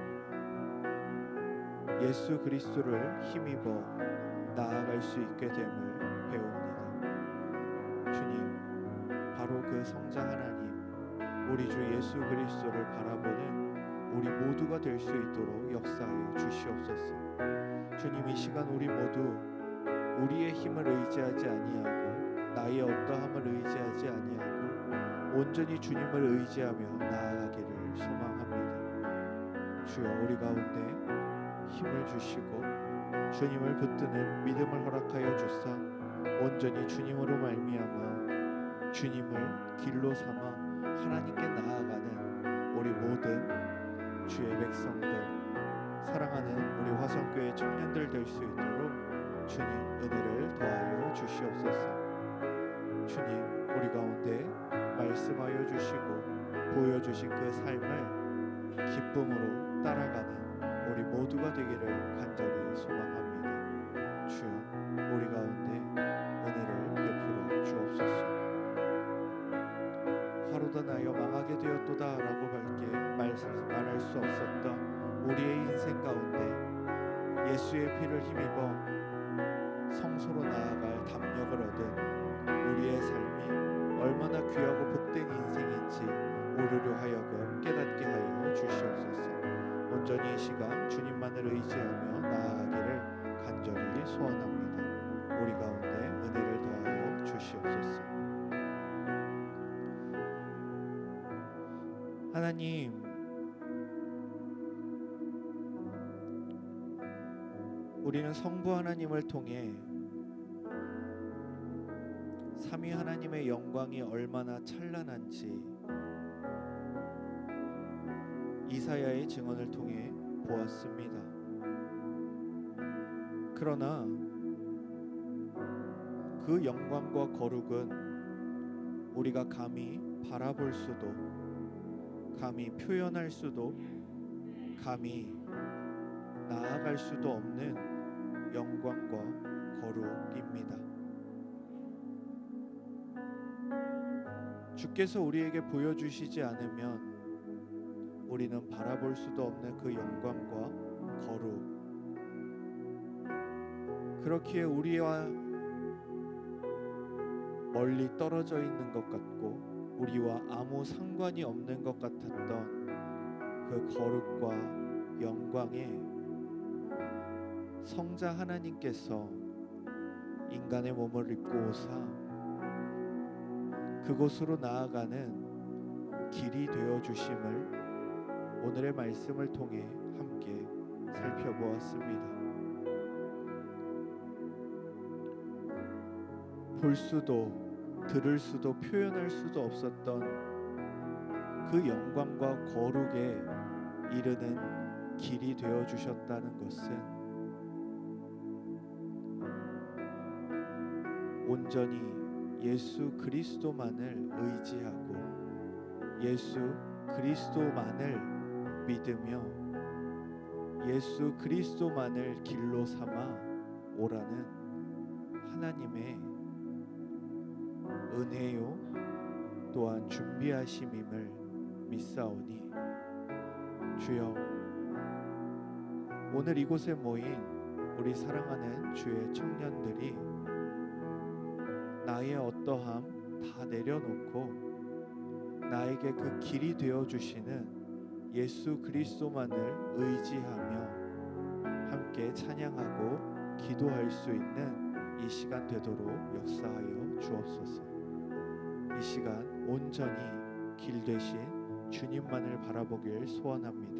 예수 그리스도를 힘입어 나아갈 수 있게 됨을 배웁니다. 주님, 바로 그 성자 하나님, 우리 주 예수 그리스도를 바라보는 우리 모두가 될 수 있도록 역사하여 주시옵소서. 주님, 이 시간 우리 모두 우리의 힘을 의지하지 아니하고 나의 어떠함을 의지하지 아니하고 온전히 주님을 의지하며 나아가기를 소망합니다. 주여, 우리 가운데 힘을 주시고 주님을 붙드는 믿음을 허락하여 주사 온전히 주님으로 말미암아 주님을 길로 삼아 하나님께 나아가는 우리 모든 주의 백성들, 사랑하는 우리 화성교회 청년들 될 수 있도록 주님 은혜를 더하여 주시옵소서. 주님, 우리 가운데 말씀하여 주시고 보여주신 그 삶을 기쁨으로 따라가는 우리 모두가 되기를 간절히 소망합니다. 주여, 우리 가운데 은혜를 베풀어 주옵소서. 하루도 나여 망하게 되었도다 라고 밝게 말할 수 없었던 우리의 인생 가운데 예수의 피를 힘입어 성소로 나아갈 담력을 얻은 우리의 삶이 얼마나 귀하고 복된 인생인지 우리로 하여금 깨닫게 하여 주시옵소서. 온전히 이 시간 주님만을 의지하며 나아가기를 간절히 소원합니다. 우리 가운데 은혜를 더하여 주시옵소서. 하나님, 우리는 성부 하나님을 통해 삼위 하나님의 영광이 얼마나 찬란한지 이사야의 증언을 통해 보았습니다. 그러나 그 영광과 거룩은 우리가 감히 바라볼 수도, 감히 표현할 수도, 감히 나아갈 수도 없는 영광과 거룩입니다. 주께서 우리에게 보여주시지 않으면 우리는 바라볼 수도 없는 그 영광과 거룩, 그렇기에 우리와 멀리 떨어져 있는 것 같고 우리와 아무 상관이 없는 것 같았던 그 거룩과 영광에 성자 하나님께서 인간의 몸을 입고 오사 그곳으로 나아가는 길이 되어 주심을 오늘의 말씀을 통해 함께 살펴보았습니다. 볼 수도 들을 수도 표현할 수도 없었던 그 영광과 거룩에 이르는 길이 되어 주셨다는 것은 온전히 예수 그리스도만을 의지하고 예수 그리스도만을 믿으며 예수 그리스도만을 길로 삼아 오라는 하나님의 은혜요 또한 준비하심임을 믿사오니 주여 오늘 이곳에 모인 우리 사랑하는 주의 청년들이 나의 어떠함 다 내려놓고 나에게 그 길이 되어 주시는 예수 그리스도만을 의지하며 함께 찬양하고 기도할 수 있는 이 시간 되도록 역사하여 주옵소서. 이 시간 온전히 길 되신 주님만을 바라보길 소원합니다.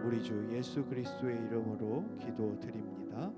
우리 주 예수 그리스도의 이름으로 기도드립니다.